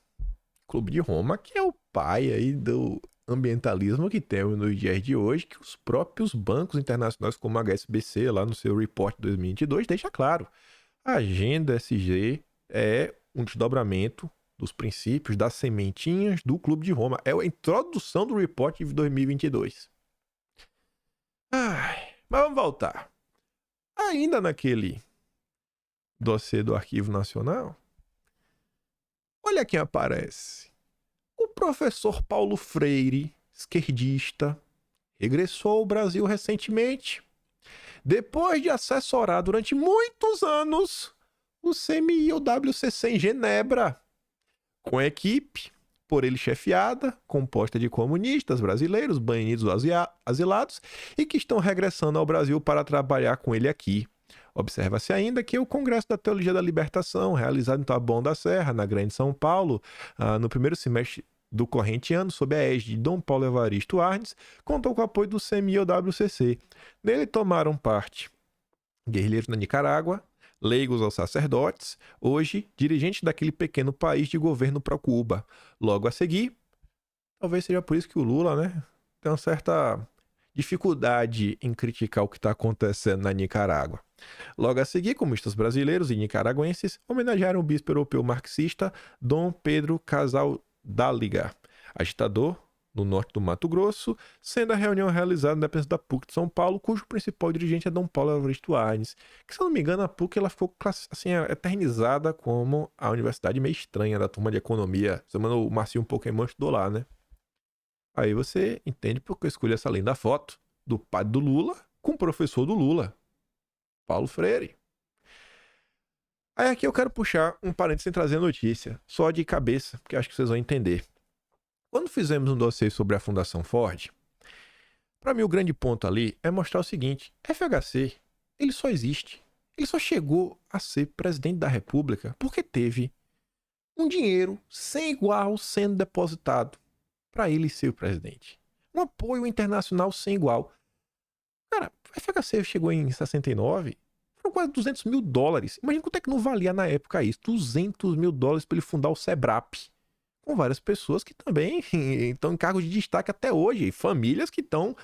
Clube de Roma, que é o pai aí do ambientalismo que temos nos dias de hoje, que os próprios bancos internacionais como a HSBC, lá no seu report 2022, deixa claro. A agenda SG é um desdobramento dos princípios das sementinhas do Clube de Roma. É a introdução do report de 2022. Mas vamos voltar. Ainda naquele dossiê do Arquivo Nacional, olha quem aparece. O professor Paulo Freire, esquerdista, regressou ao Brasil recentemente, depois de assessorar durante muitos anos o CMI e o WCC em Genebra, com a equipe, por ele chefiada, composta de comunistas brasileiros, banidos ou asilados, e que estão regressando ao Brasil para trabalhar com ele aqui. Observa-se ainda que o Congresso da Teologia da Libertação, realizado em Taboão da Serra, na Grande São Paulo, no primeiro semestre do corrente ano, sob a égide de Dom Paulo Evaristo Arnes, contou com o apoio do CMI e o WCC. Nele tomaram parte guerrilheiros na Nicarágua, leigos aos sacerdotes, hoje dirigentes daquele pequeno país de governo pró-Cuba. Logo a seguir, talvez seja por isso que o Lula, né, tem uma certa dificuldade em criticar o que está acontecendo na Nicarágua. Logo a seguir, comunistas brasileiros e nicaragüenses homenagearam o bispo europeu marxista Dom Pedro Casaldáliga, agitador no norte do Mato Grosso, sendo a reunião realizada na dependência da PUC de São Paulo, cujo principal dirigente é Dom Paulo Evaristo Arnes. Que, se eu não me engano, a PUC ela ficou assim, eternizada como a universidade meio estranha da turma de economia. Semana o Marcinho Pokémon estudou lá, né? Aí você entende porque eu escolhi essa linda foto do pai do Lula com o professor do Lula, Paulo Freire. Aí aqui eu quero puxar um parênteses sem trazer a notícia, só de cabeça, porque acho que vocês vão entender. Quando fizemos um dossiê sobre a Fundação Ford, para mim o grande ponto ali é mostrar o seguinte: FHC, ele só existe, ele só chegou a ser presidente da República porque teve um dinheiro sem igual sendo depositado para ele ser o presidente. Um apoio internacional sem igual. Cara, a FHC chegou em 69, foram quase 200 mil dólares. Imagina quanto é que não valia na época isso. 200 mil dólares para ele fundar o SEBRAP. Com várias pessoas que também estão em cargos de destaque até hoje. Famílias que estão,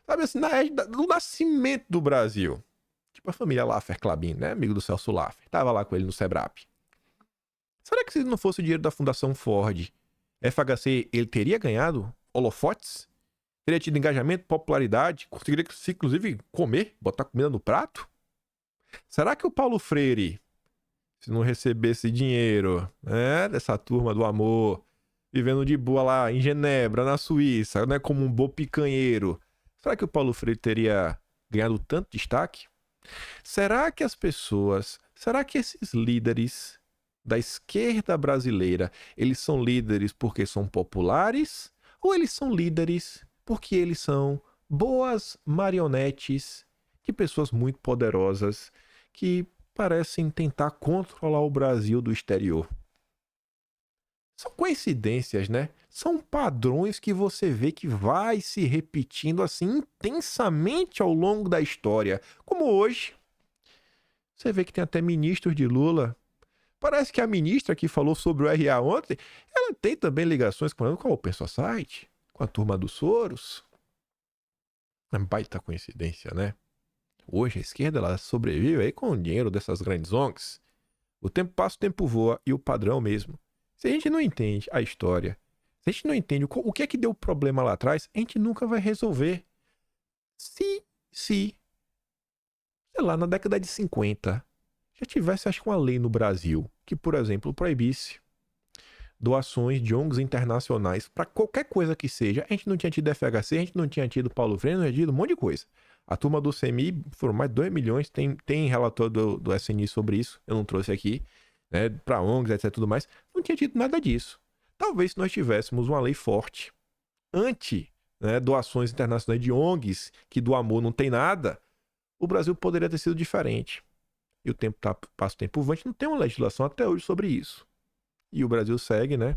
sabe assim, na edge do nascimento do Brasil. Tipo a família Laffer Clabin, né? Amigo do Celso Laffer. Tava lá com ele no SEBRAP. Será que se não fosse o dinheiro da Fundação Ford, FHC, ele teria ganhado holofotes? Teria tido engajamento, popularidade? Conseguiria, inclusive, comer, botar comida no prato? Será que o Paulo Freire, se não recebesse dinheiro, né, dessa turma do amor, vivendo de boa lá em Genebra, na Suíça, né, como um bom picanheiro, será que o Paulo Freire teria ganhado tanto destaque? Será que as pessoas, será que esses líderes da esquerda brasileira, eles são líderes porque são populares? Ou eles são líderes porque eles são boas marionetes de pessoas muito poderosas que parecem tentar controlar o Brasil do exterior? São coincidências, né? São padrões que você vê que vai se repetindo assim intensamente ao longo da história. Como hoje, você vê que tem até ministros de Lula. Parece que a ministra que falou sobre o RA ontem, ela tem também ligações com o Open Society, com a turma dos Soros. É uma baita coincidência, né? Hoje a esquerda ela sobrevive aí com o dinheiro dessas grandes ONGs. O tempo passa, o tempo voa e o padrão mesmo. Se a gente não entende a história, se a gente não entende o que é que deu problema lá atrás, a gente nunca vai resolver. Sei lá, na década de 50, já tivesse, acho que uma lei no Brasil que, por exemplo, proibisse doações de ONGs internacionais para qualquer coisa que seja. A gente não tinha tido FHC, a gente não tinha tido Paulo Freire, não tinha tido um monte de coisa. A turma do CMI foram mais de 2 milhões, tem relatório do SNI sobre isso, eu não trouxe aqui, né, para ONGs, etc, tudo mais. Não tinha tido nada disso. Talvez se nós tivéssemos uma lei forte anti, né, doações internacionais de ONGs, que do amor não tem nada, o Brasil poderia ter sido diferente. E o tempo passa o tempo voa, a gente não tem uma legislação até hoje sobre isso. E o Brasil segue, né,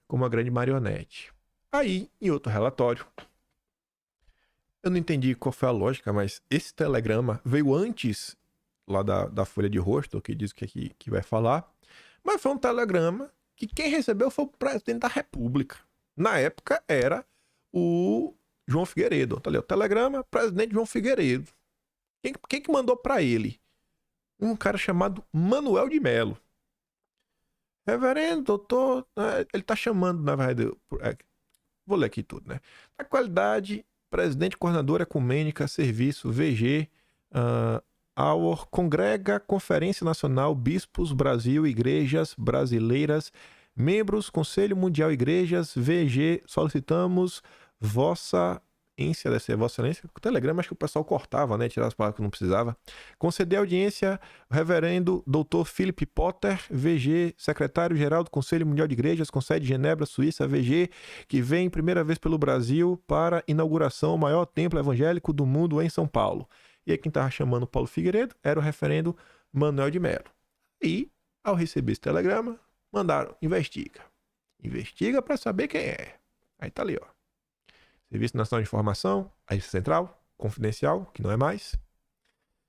como uma grande marionete. Aí, em outro relatório, eu não entendi qual foi a lógica, mas esse telegrama veio antes lá da Folha de Rosto, que diz que vai falar, mas foi um telegrama que quem recebeu foi o presidente da República. Na época era o João Figueiredo. Tá ali, o telegrama, presidente João Figueiredo. Quem que mandou para ele? Um cara chamado Manuel de Melo. Reverendo, doutor, ele tá chamando, na verdade, vou ler aqui tudo, né? Na qualidade, presidente, coordenadora ecumênica, serviço, VG, AUR, Congrega, Conferência Nacional, Bispos, Brasil, Igrejas Brasileiras, membros, Conselho Mundial Igrejas, VG, solicitamos Vossa Excelência, o telegrama acho que o pessoal cortava, né? Tirava as palavras que não precisava. Conceder audiência, o reverendo Dr. Philip Potter, VG, secretário-geral do Conselho Mundial de Igrejas, com sede em Genebra, Suíça, VG, que vem primeira vez pelo Brasil para inauguração do maior templo evangélico do mundo em São Paulo. E aí quem estava chamando Paulo Figueiredo era o reverendo Manuel de Melo. E, ao receber esse telegrama, mandaram, investiga. Investiga para saber quem é. Aí tá ali, ó. Serviço Nacional de Informação, Agência Central, Confidencial, que não é mais.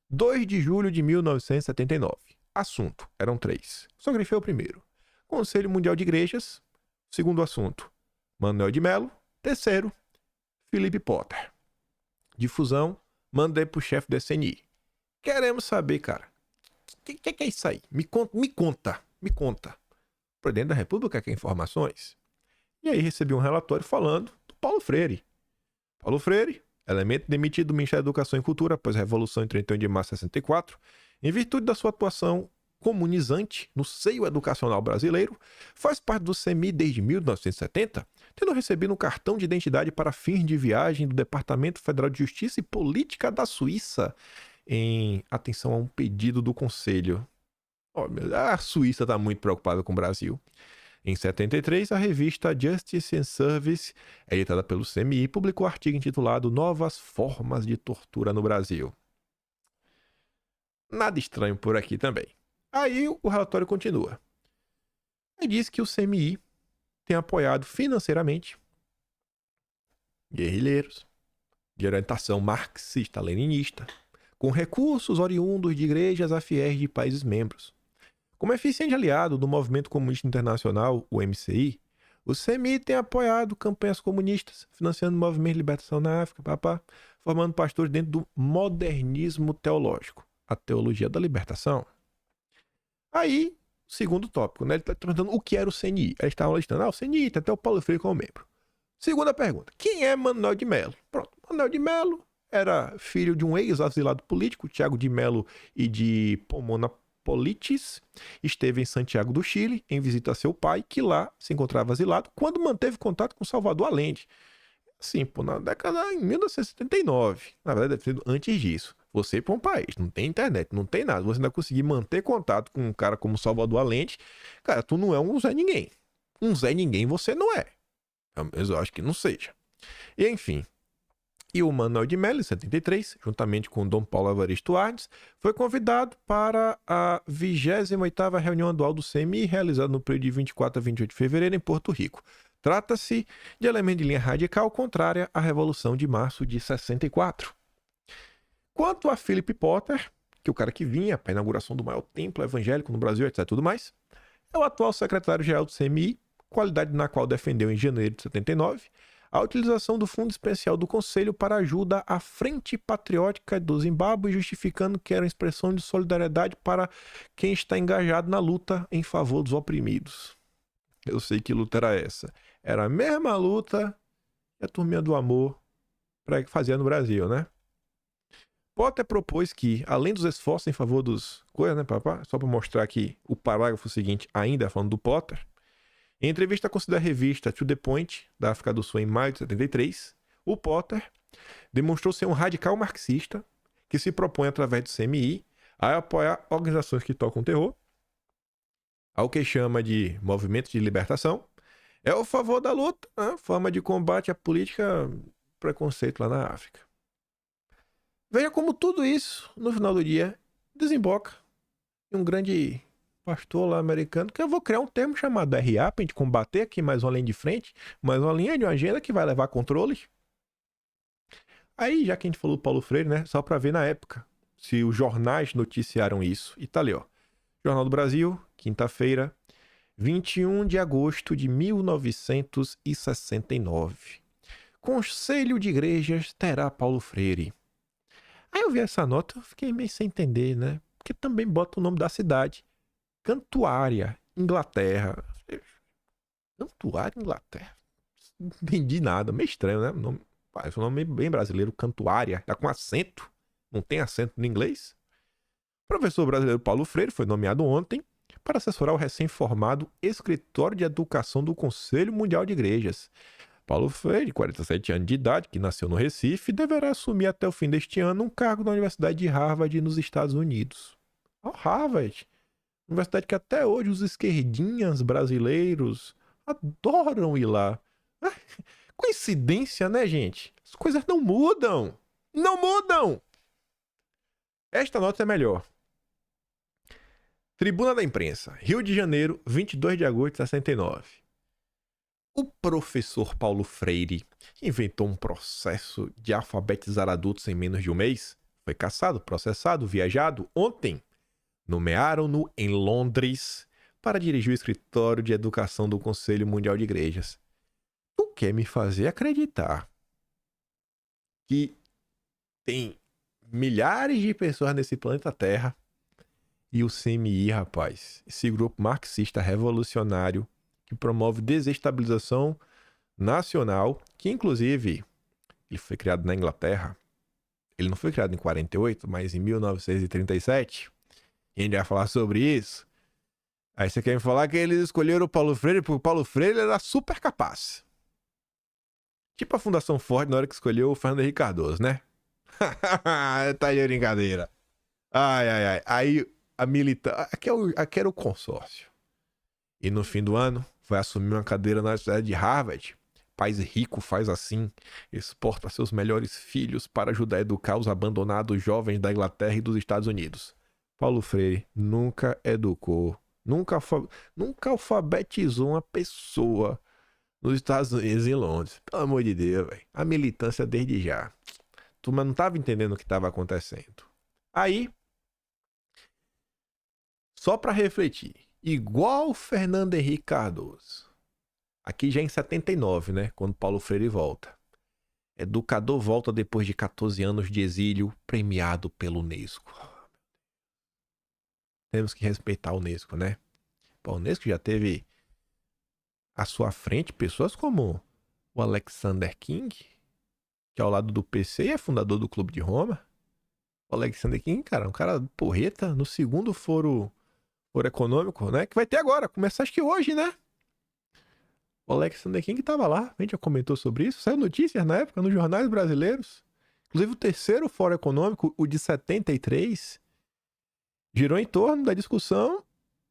2 de julho de 1979. Assunto, eram 3. Só grifei o primeiro. Conselho Mundial de Igrejas. Segundo assunto, Manuel de Melo. Terceiro, Philip Potter. Difusão, mandei pro chefe do SNI. Queremos saber, cara, o que é isso aí? Me conta. O presidente da República quer informações? E aí recebi um relatório falando do Paulo Freire. Paulo Freire, elemento demitido do Ministério da Educação e Cultura após a Revolução em 31 de março de 64, em virtude da sua atuação comunizante no seio educacional brasileiro, faz parte do CEMI desde 1970, tendo recebido um cartão de identidade para fins de viagem do Departamento Federal de Justiça e Política da Suíça, em atenção a um pedido do Conselho. A Suíça está muito preocupada com o Brasil. Em 73, a revista Justice and Service, editada pelo CMI, publicou um artigo intitulado Novas Formas de Tortura no Brasil. Nada estranho por aqui também. Aí o relatório continua. E diz que o CMI tem apoiado financeiramente guerrilheiros de orientação marxista-leninista, com recursos oriundos de igrejas afiéis de países membros. Como eficiente aliado do Movimento Comunista Internacional, o MCI, o CMI tem apoiado campanhas comunistas, financiando o movimento de libertação na África, formando pastores dentro do modernismo teológico, a teologia da libertação. Aí, segundo tópico, né? Ele está perguntando o que era o CNI. Eles estavam listando, o CNI tem até o Paulo Freire como membro. Segunda pergunta, quem é Manuel de Melo? Pronto, Manuel de Melo era filho de um ex-asilado político, Tiago de Melo e de Pomona Politis, esteve em Santiago do Chile em visita a seu pai, que lá se encontrava asilado, quando manteve contato com Salvador Allende. Assim, na década em 1979. Na verdade, deve ter sido antes disso. Você ir para um país, não tem internet, não tem nada, você ainda conseguir manter contato com um cara como Salvador Allende, cara, tu não é um Zé Ninguém. Um Zé Ninguém você não é. Eu acho que não seja. E enfim. E o Manuel de Melo, em 73, juntamente com Dom Paulo Evaristo Arnes, foi convidado para a 28ª reunião anual do CMI, realizada no período de 24 a 28 de fevereiro em Porto Rico. Trata-se de elemento de linha radical contrária à Revolução de Março de 64. Quanto a Philip Potter, que é o cara que vinha para a inauguração do maior templo evangélico no Brasil, etc. tudo mais, é o atual secretário-geral do CMI, qualidade na qual defendeu em janeiro de 79 a utilização do Fundo Especial do Conselho para ajuda à Frente Patriótica do Zimbábue, justificando que era uma expressão de solidariedade para quem está engajado na luta em favor dos oprimidos. Eu sei que luta era essa. Era a mesma luta que a Turminha do Amor fazia no Brasil, né? Potter propôs que, além dos esforços em favor dos coisas, né, papá? Só para mostrar aqui o parágrafo seguinte, ainda falando do Potter. Em entrevista concedida à revista To The Point, da África do Sul, em maio de 73, o Potter demonstrou ser um radical marxista que se propõe, através do CMI, a apoiar organizações que tocam terror, ao que chama de movimento de libertação, é a favor da luta, né? Forma de combate à política preconceito lá na África. Veja como tudo isso, no final do dia, desemboca em um grande pastor lá americano, que eu vou criar um termo chamado RA pra gente combater aqui mais uma linha de frente, mais uma linha de uma agenda que vai levar controle. Aí, já que a gente falou do Paulo Freire, né, só pra ver na época, se os jornais noticiaram isso. E tá ali, ó. Jornal do Brasil, quinta-feira, 21 de agosto de 1969. Conselho de Igrejas terá Paulo Freire. Aí eu vi essa nota, eu fiquei meio sem entender, né? Porque também bota o nome da cidade. Cantuária, Inglaterra. Cantuária, Inglaterra? Não entendi nada, meio estranho, né? Parece um nome bem brasileiro, Cantuária. Tá com acento, não tem acento no inglês. O professor brasileiro Paulo Freire foi nomeado ontem para assessorar o recém-formado Escritório de Educação do Conselho Mundial de Igrejas. Paulo Freire, de 47 anos de idade, que nasceu no Recife, deverá assumir até o fim deste ano um cargo na Universidade de Harvard, nos Estados Unidos. Harvard! Universidade que até hoje os esquerdinhas brasileiros adoram ir lá. Coincidência, né, gente? As coisas não mudam. Não mudam! Esta nota é melhor. Tribuna da Imprensa, Rio de Janeiro, 22 de agosto de 69. O professor Paulo Freire, que inventou um processo de alfabetizar adultos em menos de um mês, foi caçado, processado, viajado ontem. Nomearam-no em Londres para dirigir o escritório de educação do Conselho Mundial de Igrejas. Tu quer me fazer acreditar que tem milhares de pessoas nesse planeta Terra e o CMI, rapaz, esse grupo marxista revolucionário que promove desestabilização nacional, que inclusive ele foi criado na Inglaterra. Ele não foi criado em 48, mas em 1937. E a gente vai falar sobre isso. Aí você quer me falar que eles escolheram o Paulo Freire porque o Paulo Freire era super capaz. Tipo a Fundação Ford na hora que escolheu o Fernando Henrique Cardoso, né? Tá de brincadeira. Ai, ai, ai. Aí a militância... Aqui era o consórcio. E no fim do ano, vai assumir uma cadeira na Universidade de Harvard. País rico faz assim, exporta seus melhores filhos para ajudar a educar os abandonados jovens da Inglaterra e dos Estados Unidos. Paulo Freire nunca educou, nunca alfabetizou uma pessoa nos Estados Unidos e em Londres. Pelo amor de Deus, velho. A militância desde já. Tu não estava entendendo o que estava acontecendo. Aí, só para refletir, igual Fernando Henrique Cardoso. Aqui já em 79, né? Quando Paulo Freire volta. Educador volta depois de 14 anos de exílio, premiado pelo Unesco. Temos que respeitar o Unesco, né? Pô, o Unesco já teve à sua frente pessoas como o Alexander King, que ao lado do PC é fundador do Clube de Roma. O Alexander King, cara, um cara porreta no segundo foro econômico, né? Que vai ter agora, começar acho que hoje, né? O Alexander King estava lá, a gente já comentou sobre isso, saiu notícias na época nos jornais brasileiros. Inclusive o terceiro Fórum Econômico, o de 73, girou em torno da discussão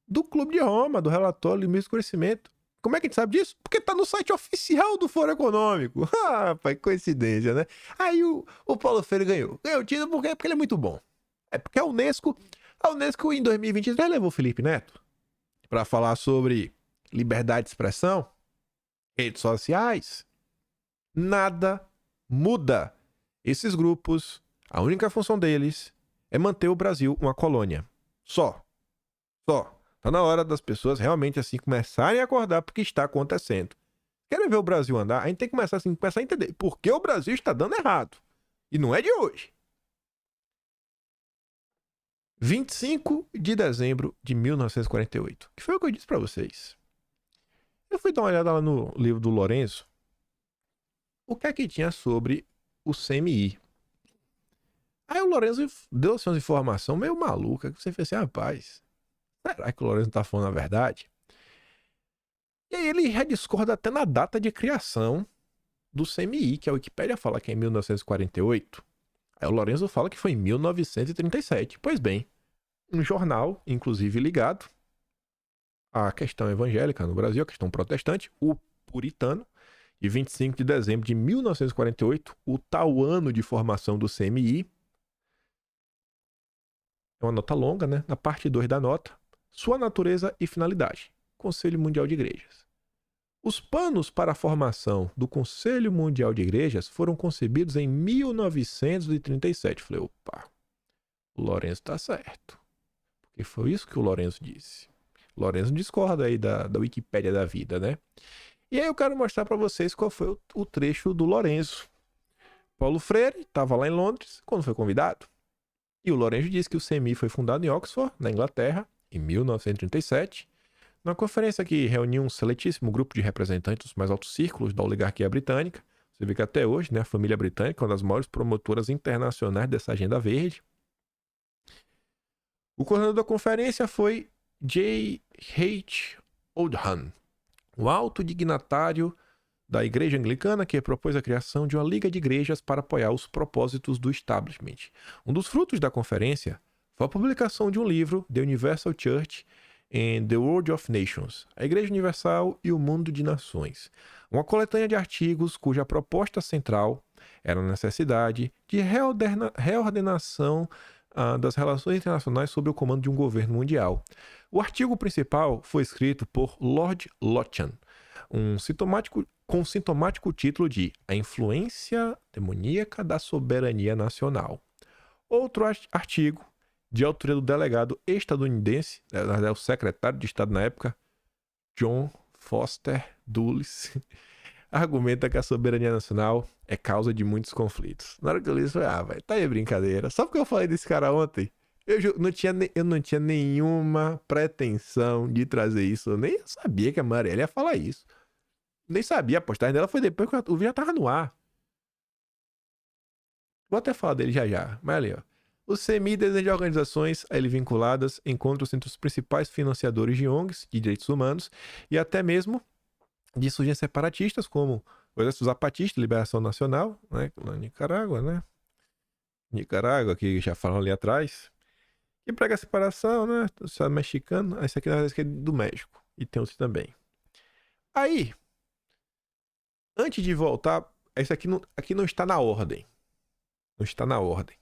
do Clube de Roma, do relatório de limite de crescimento. Como é que a gente sabe disso? Porque tá no site oficial do Fórum Econômico. Ah, pai, coincidência, né? Aí o Paulo Freire ganhou. Ganhou o título porque ele é muito bom. É porque a Unesco em 2023 levou o Felipe Neto para falar sobre liberdade de expressão, redes sociais. Nada muda. Esses grupos, a única função deles é manter o Brasil uma colônia. Só. Tá na hora das pessoas realmente assim começarem a acordar porque está acontecendo. Querem ver o Brasil andar? A gente tem que começar a entender por que o Brasil está dando errado. E não é de hoje. 25 de dezembro de 1948. Que foi o que eu disse para vocês. Eu fui dar uma olhada lá no livro do Lourenço. O que é que tinha sobre o CMI? Aí o Lourenço deu assim, umas informações meio maluca. Que você fez assim, rapaz, será que o Lourenço tá falando a verdade? E aí ele já discorda até na data de criação do CMI, que a Wikipédia fala que é em 1948. Aí o Lourenço fala que foi em 1937. Pois bem, um jornal, inclusive ligado à questão evangélica no Brasil, a questão protestante, o Puritano, de 25 de dezembro de 1948, o tal ano de formação do CMI. É uma nota longa, né? Na parte 2 da nota, sua natureza e finalidade. Conselho Mundial de Igrejas. Os planos para a formação do Conselho Mundial de Igrejas foram concebidos em 1937. Falei, opa, o Lourenço está certo. Porque foi isso que o Lourenço disse. O Lourenço discorda aí da Wikipédia da vida, né? E aí eu quero mostrar para vocês qual foi o trecho do Lourenço. Paulo Freire estava lá em Londres quando foi convidado. E o Lourenço disse que o CMI foi fundado em Oxford, na Inglaterra, em 1937, numa conferência que reuniu um seletíssimo grupo de representantes dos mais altos círculos da oligarquia britânica. Você vê que até hoje, né, a família britânica é uma das maiores promotoras internacionais dessa agenda verde. O coordenador da conferência foi J. H. Oldham, um alto dignatário da Igreja Anglicana que propôs a criação de uma liga de igrejas para apoiar os propósitos do establishment. Um dos frutos da conferência foi a publicação de um livro, The Universal Church and the World of Nations, a Igreja Universal e o Mundo de Nações, uma coletânea de artigos cuja proposta central era a necessidade de reordenação das relações internacionais sob o comando de um governo mundial. O artigo principal foi escrito por Lord Lothian, com o sintomático título de A Influência Demoníaca da Soberania Nacional. Outro artigo, de autoria do delegado estadunidense, o secretário de Estado na época, John Foster Dulles, argumenta que a soberania nacional é causa de muitos conflitos. Na hora que eu li isso, eu falei, velho, tá aí brincadeira. Só porque eu falei desse cara ontem, eu não tinha nenhuma pretensão de trazer isso. Eu nem sabia que a Marielle ia falar isso. Nem sabia, a postagem dela foi depois que o vídeo já tava no ar. Vou até falar dele já. Mas ali, ó. O CMI deseja organizações a ele vinculadas, encontros entre os principais financiadores de ONGs de direitos humanos e até mesmo de insurgentes separatistas, como o Exército Zapatista, Liberação Nacional, né? Na Nicarágua, né? Nicarágua, que já falaram ali atrás. Que prega a separação, né? O Estado mexicano. Esse aqui, na verdade, é do México. E tem outros também. Aí, antes de voltar, esse aqui não está na ordem. Não está na ordem.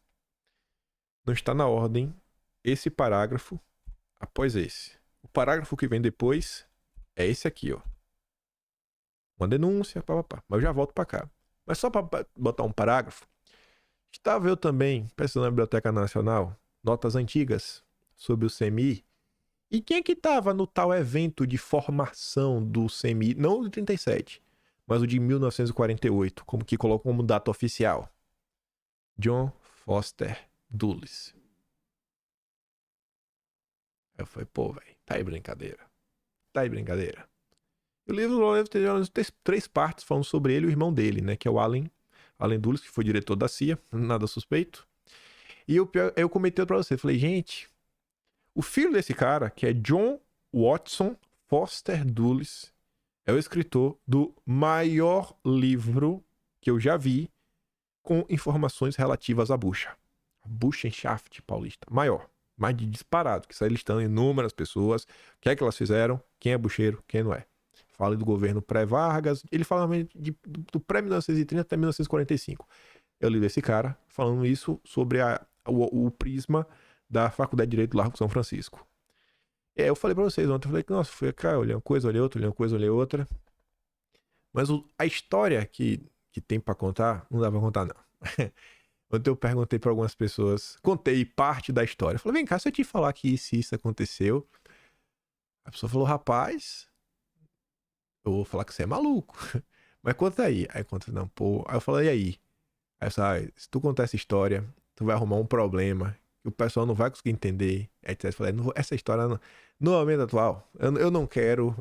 Não está na ordem esse parágrafo após esse. O parágrafo que vem depois é esse aqui, ó. Uma denúncia, papapá. Mas eu já volto pra cá. Mas só pra botar um parágrafo. Estava eu também pesquisando na Biblioteca Nacional notas antigas sobre o CMI. E quem é que estava no tal evento de formação do CMI? Não o de 37, mas o de 1948, como que colocou como data oficial. John Foster Dulles. Eu falei, pô, velho, tá aí brincadeira. Tá aí brincadeira. O livro tem três partes falando sobre ele e o irmão dele, né? Que é o Allen Dulles, que foi diretor da CIA, nada suspeito. E eu comentei pra você, falei, gente, o filho desse cara, que é John Watson Foster Dulles, é o escritor do maior livro que eu já vi com informações relativas à bucha. A Buchenschaft paulista. Maior. Mais de disparado. Que sai listando inúmeras pessoas. O que é que elas fizeram? Quem é bucheiro? Quem não é? Fala do governo pré-Vargas. Ele fala do pré-1930 até 1945. Eu li desse cara falando isso sobre o prisma da Faculdade de Direito do Largo São Francisco. Eu falei pra vocês ontem. Eu falei que, nossa, fui cá, olhei uma coisa, olhei outra, olhei uma coisa, olhei outra. Mas a história que tem pra contar, não dá pra contar, não. Ontem eu perguntei pra algumas pessoas, contei parte da história. Eu falei, vem cá, se eu te falar que isso aconteceu. A pessoa falou, rapaz, eu vou falar que você é maluco. Mas conta aí. Aí conta, não, pô. Aí eu falei, e aí? Aí eu falei, se tu contar essa história, tu vai arrumar um problema que o pessoal não vai conseguir entender. Aí eu falei, essa história no momento atual, eu não quero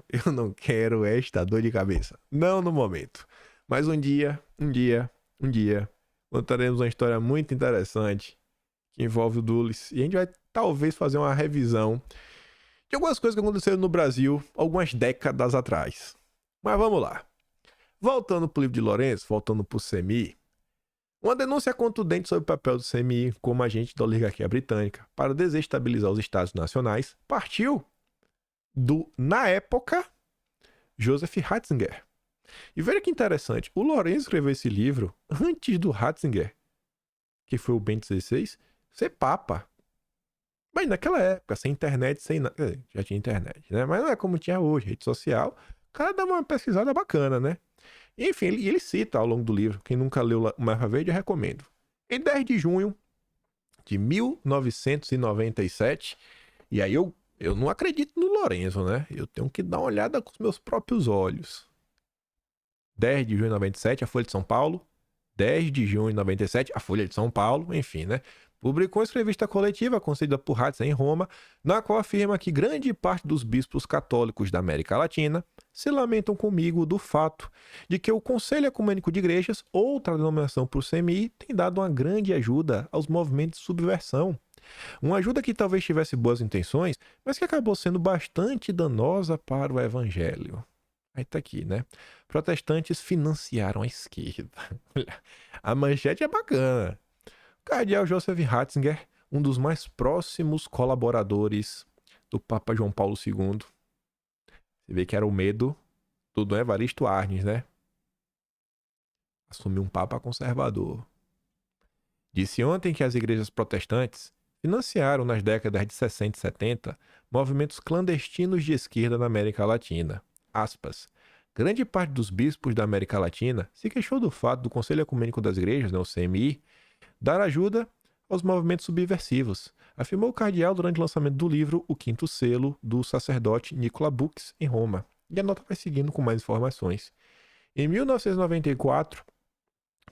esta dor de cabeça. Não no momento. Mas um dia, contaremos uma história muito interessante que envolve o Dulles. E a gente vai talvez fazer uma revisão de algumas coisas que aconteceram no Brasil algumas décadas atrás. Mas vamos lá. Voltando pro livro de Lourenço, voltando pro CMI, uma denúncia contundente sobre o papel do CMI como agente da oligarquia britânica para desestabilizar os estados nacionais partiu na época, Joseph Ratzinger. E veja que interessante, o Lourenço escreveu esse livro antes do Ratzinger, que foi o Bento XVI, ser papa. Mas naquela época, sem internet, sem nada, já tinha internet, né? Mas não é como tinha hoje, rede social. O cara dá uma pesquisada bacana, né? Enfim, ele cita ao longo do livro, quem nunca leu o Marra Verde, eu recomendo. Em 10 de junho de 1997, e aí eu não acredito no Lourenço, né? Eu tenho que dar uma olhada com os meus próprios olhos. 10 de junho de 97, a Folha de São Paulo. 10 de junho de 97, a Folha de São Paulo, enfim, né? Publicou uma entrevista coletiva concedida por Ratzinger em Roma, na qual afirma que grande parte dos bispos católicos da América Latina se lamentam comigo do fato de que o Conselho Ecumênico de Igrejas, outra denominação para o CMI, tem dado uma grande ajuda aos movimentos de subversão. Uma ajuda que talvez tivesse boas intenções, mas que acabou sendo bastante danosa para o evangelho. Aí tá aqui, né? Protestantes financiaram a esquerda. A manchete é bacana. O cardeal Joseph Ratzinger, um dos mais próximos colaboradores do Papa João Paulo II. Você vê que era o medo do Dom Evaristo Arnes, né? Assumiu um Papa conservador. Disse ontem que as igrejas protestantes financiaram nas décadas de 60 e 70 movimentos clandestinos de esquerda na América Latina. Aspas. Grande parte dos bispos da América Latina se queixou do fato do Conselho Ecumênico das Igrejas, né, o CMI, dar ajuda aos movimentos subversivos, afirmou o cardeal durante o lançamento do livro O Quinto Selo, do sacerdote Nicola Bux, em Roma. E a nota vai seguindo com mais informações. Em 1994,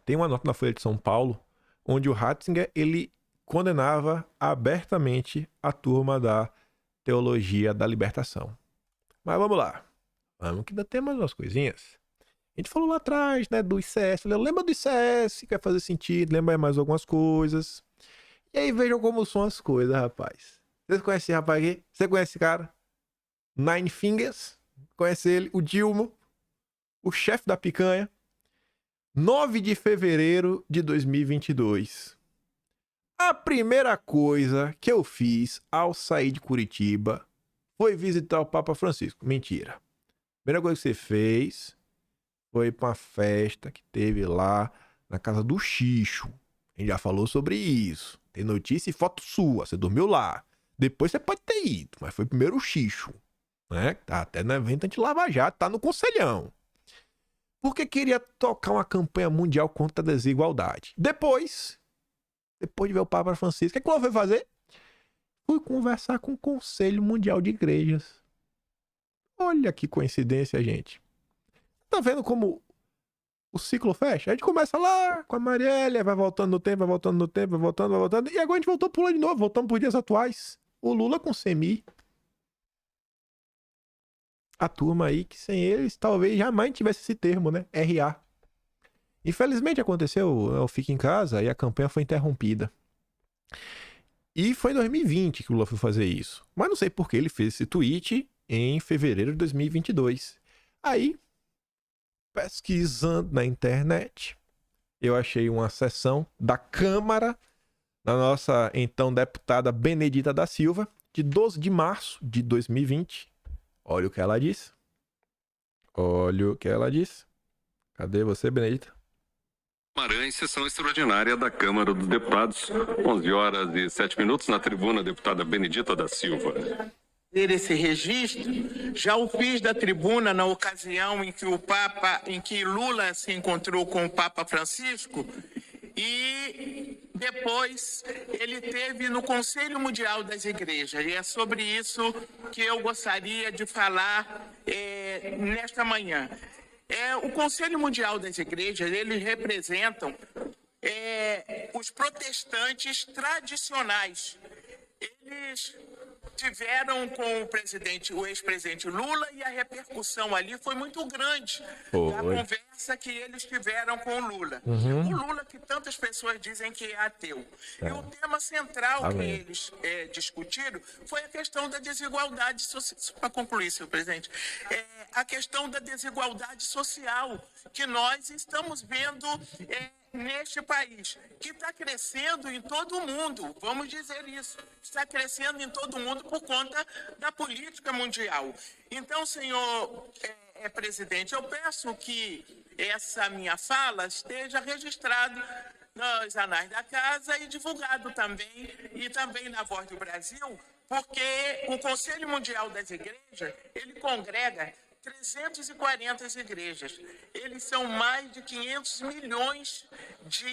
tem uma nota na Folha de São Paulo, onde o Ratzinger ele condenava abertamente a turma da teologia da libertação. Mas vamos lá. Vamos que ainda tem mais umas coisinhas. A gente falou lá atrás, né, do ICS. Falei, lembra do ICS, que vai fazer sentido, lembra mais algumas coisas. E aí vejam como são as coisas, rapaz. Vocês conhecem esse rapaz aqui? Você conhece esse cara? Nine Fingers? Conhece ele? O Dilma? O chefe da picanha? 9 de fevereiro de 2022. A primeira coisa que eu fiz ao sair de Curitiba foi visitar o Papa Francisco. Mentira. A primeira coisa que você fez foi pra uma festa que teve lá na casa do Xixo. A gente já falou sobre isso. Tem notícia e foto sua. Você dormiu lá. Depois você pode ter ido, mas foi primeiro o Xixo. Né? Tá até no evento anti-Lava Jato, tá no Conselhão. Porque queria tocar uma campanha mundial contra a desigualdade. Depois de ver o Papa Francisco, o que eu fui fazer? Fui conversar com o Conselho Mundial de Igrejas. Olha que coincidência, gente. Tá vendo como o ciclo fecha? A gente começa lá com a Marielle, vai voltando no tempo, vai voltando no tempo, vai voltando. E agora a gente voltou pulando de novo, voltamos por dias atuais. O Lula com o Semi. A turma aí que sem eles talvez jamais tivesse esse termo, né? RA. Infelizmente aconteceu, eu fico em casa e a campanha foi interrompida. E foi em 2020 que o Lula foi fazer isso. Mas não sei por que ele fez esse tweet em fevereiro de 2022. Aí, pesquisando na internet, eu achei uma sessão da Câmara da nossa então deputada Benedita da Silva, de 12 de março de 2020. Olha o que ela disse. Olha o que ela disse. Cadê você, Benedita? Em sessão extraordinária da Câmara dos Deputados, 11 horas e 7 minutos, na tribuna, a deputada Benedita da Silva. Esse registro, já o fiz da tribuna na ocasião em que Lula se encontrou com o Papa Francisco, e depois ele teve no Conselho Mundial das Igrejas. E é sobre isso que eu gostaria de falar nesta manhã. O Conselho Mundial das Igrejas, eles representam os protestantes tradicionais. Eles tiveram com o ex-presidente Lula, e a repercussão ali foi muito grande da conversa que eles tiveram com o Lula. O Lula, que tantas pessoas dizem que é ateu. E o tema central que eles discutiram foi a questão da desigualdade social. Para concluir, senhor presidente, a questão da desigualdade social que nós estamos vendo neste país, que está crescendo em todo o mundo, vamos dizer isso, está crescendo em todo o mundo por conta da política mundial. Então, senhor presidente, eu peço que essa minha fala esteja registrada nos anais da casa e divulgado também, e também na Voz do Brasil, porque o Conselho Mundial das Igrejas, ele congrega 340 igrejas. Eles são mais de 500 milhões de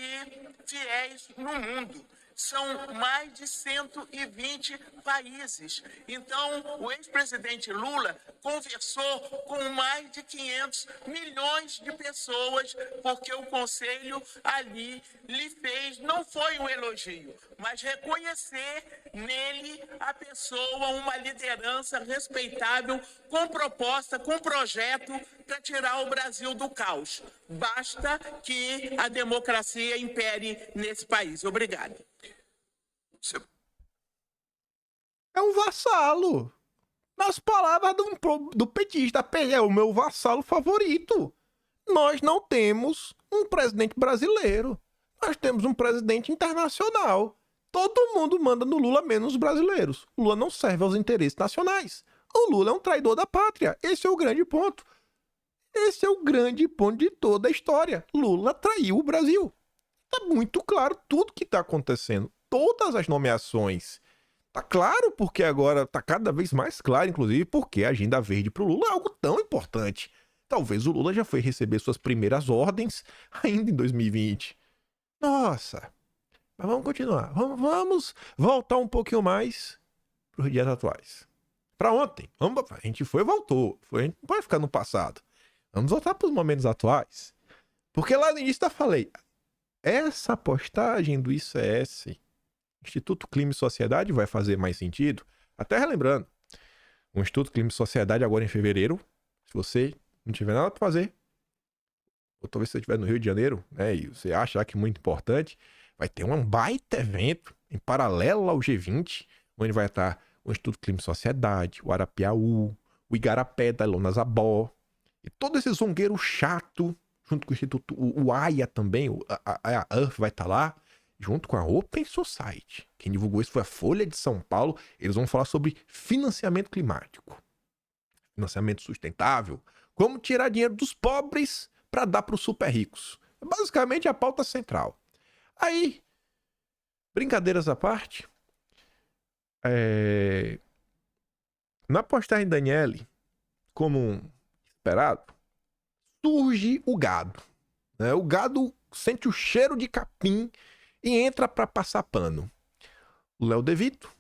fiéis no mundo. São mais de 120 países. Então, o ex-presidente Lula conversou com mais de 500 milhões de pessoas, porque o Conselho ali lhe fez, não foi um elogio, mas reconhecer nele a pessoa, uma liderança respeitável, com proposta, com projeto para tirar o Brasil do caos. Basta que a democracia impere nesse país. Obrigado. É um vassalo. Nas palavras do petista, é o meu vassalo favorito. Nós não temos um presidente brasileiro. Nós temos um presidente internacional. Todo mundo manda no Lula, menos os brasileiros. O Lula não serve aos interesses nacionais. O Lula é um traidor da pátria. Esse é o grande ponto. Esse é o grande ponto de toda a história. Lula traiu o Brasil. Tá muito claro tudo que tá acontecendo. Todas as nomeações. Tá claro porque agora tá cada vez mais claro, inclusive, porque a agenda verde pro Lula é algo tão importante. Talvez o Lula já foi receber suas primeiras ordens ainda em 2020. Nossa. Mas vamos continuar. Vamos voltar um pouquinho mais pros dias atuais. Pra ontem. A gente foi e voltou. A gente não pode ficar no passado. Vamos voltar pros momentos atuais. Porque lá no início eu falei, essa postagem do ICS, Instituto Clima e Sociedade, vai fazer mais sentido. Até relembrando, o Instituto Clima e Sociedade agora em fevereiro, se você não tiver nada para fazer, ou talvez você estiver no Rio de Janeiro, né, e você acha que é muito importante, vai ter um baita evento em paralelo ao G20, onde vai estar o Instituto Clima e Sociedade, o Arapiaú, o Igarapé da Ilona Zabó, e todo esse zongueiro chato, junto com o Instituto, o AIA também, a Earth vai estar lá, junto com a Open Society. Quem divulgou isso foi a Folha de São Paulo. Eles vão falar sobre financiamento climático, financiamento sustentável, como tirar dinheiro dos pobres para dar para os super ricos. É basicamente a pauta central. Aí, brincadeiras à parte, na postagem da Daniele, como esperado, surge o gado. Né? O gado sente o cheiro de capim e entra para passar pano. O Léo De Vito,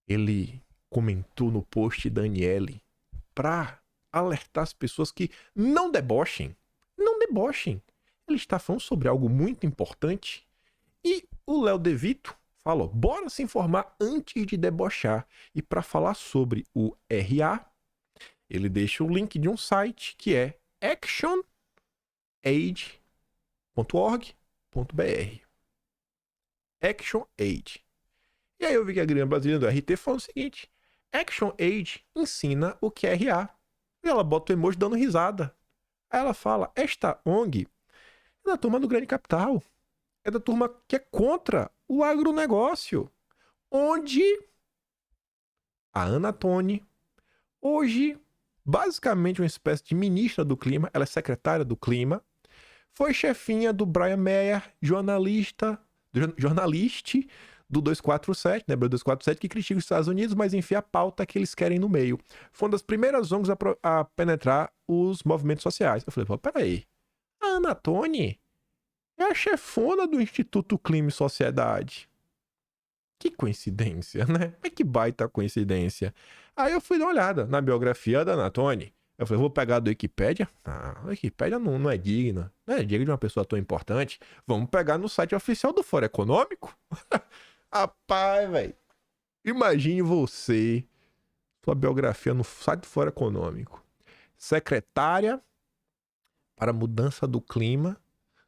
ele comentou no post da Daniele para alertar as pessoas que não debochem. Não debochem. Ele está falando sobre algo muito importante. E o Léo De Vito falou, bora se informar antes de debochar. E para falar sobre o RA, ele deixa o link de um site que é actionaid.org.br. ActionAid. E aí eu vi que a Grêmio Brasileira do RT falou o seguinte, ActionAid ensina o que é RA. E ela bota o emoji dando risada. Aí ela fala, esta ONG é da turma do Grande Capital. É da turma que é contra o agronegócio. Onde a Ana Toni, hoje, basicamente uma espécie de ministra do clima, ela é secretária do clima, foi chefinha do Brian Mayer, jornalista do 247, né, 247, que critica os Estados Unidos, mas enfia a pauta que eles querem no meio. Foi uma das primeiras ONGs a penetrar os movimentos sociais. Eu falei, pô, peraí, a Ana Toni é a chefona do Instituto Clima e Sociedade. Que coincidência, né? Mas que baita coincidência. Aí eu fui dar uma olhada na biografia da Ana Toni. Eu falei, vou pegar do Wikipédia. Ah, a Wikipédia não é digna. Não é digna de uma pessoa tão importante. Vamos pegar no site oficial do Fórum Econômico. Rapaz, velho. Imagine você, sua biografia no site do Fórum Econômico. Secretária para a mudança do clima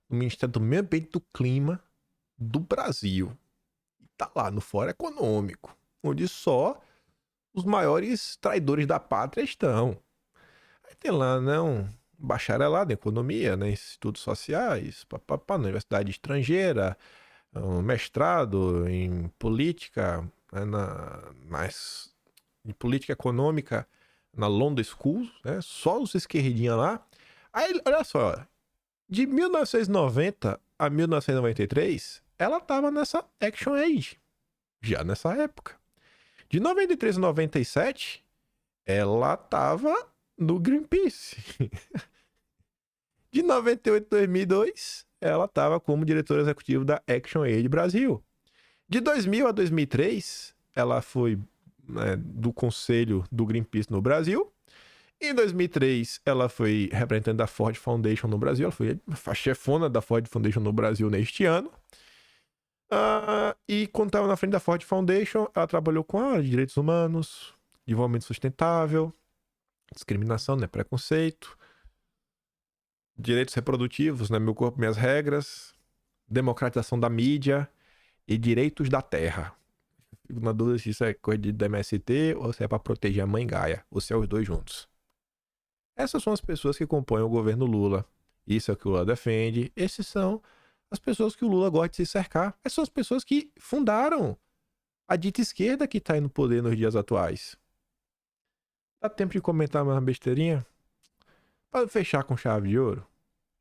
do Ministério do Meio Ambiente e do Clima do Brasil. E tá lá no Fórum Econômico, onde só os maiores traidores da pátria estão. Aí tem lá, né, um bacharelado em economia, né, estudos sociais, na universidade estrangeira, um mestrado em política, né, em política econômica na London School, né, só os esquerdinha lá. Aí, olha só, de 1990 a 1993, ela tava nessa ActionAid, já nessa época. De 93 a 97, ela tava no Greenpeace. De 98 a 2002, ela estava como diretora executiva da ActionAid Brasil. De 2000 a 2003, ela foi, né, do conselho do Greenpeace no Brasil. Em 2003, ela foi representante da Ford Foundation no Brasil. Ela foi a chefona da Ford Foundation no Brasil neste ano. E quando estava na frente da Ford Foundation, ela trabalhou com a área de direitos humanos, desenvolvimento sustentável, discriminação, né, preconceito, direitos reprodutivos, né, meu corpo, minhas regras, democratização da mídia e direitos da terra. Fico na dúvida se isso é coisa de MST ou se é para proteger a mãe Gaia, ou se é os dois juntos. Essas são as pessoas que compõem o governo Lula. Isso é o que o Lula defende. Esses são as pessoas que o Lula gosta de se cercar. Essas são as pessoas que fundaram a dita esquerda que está aí no poder nos dias atuais. Dá tempo de comentar mais uma besteirinha? Para fechar com chave de ouro.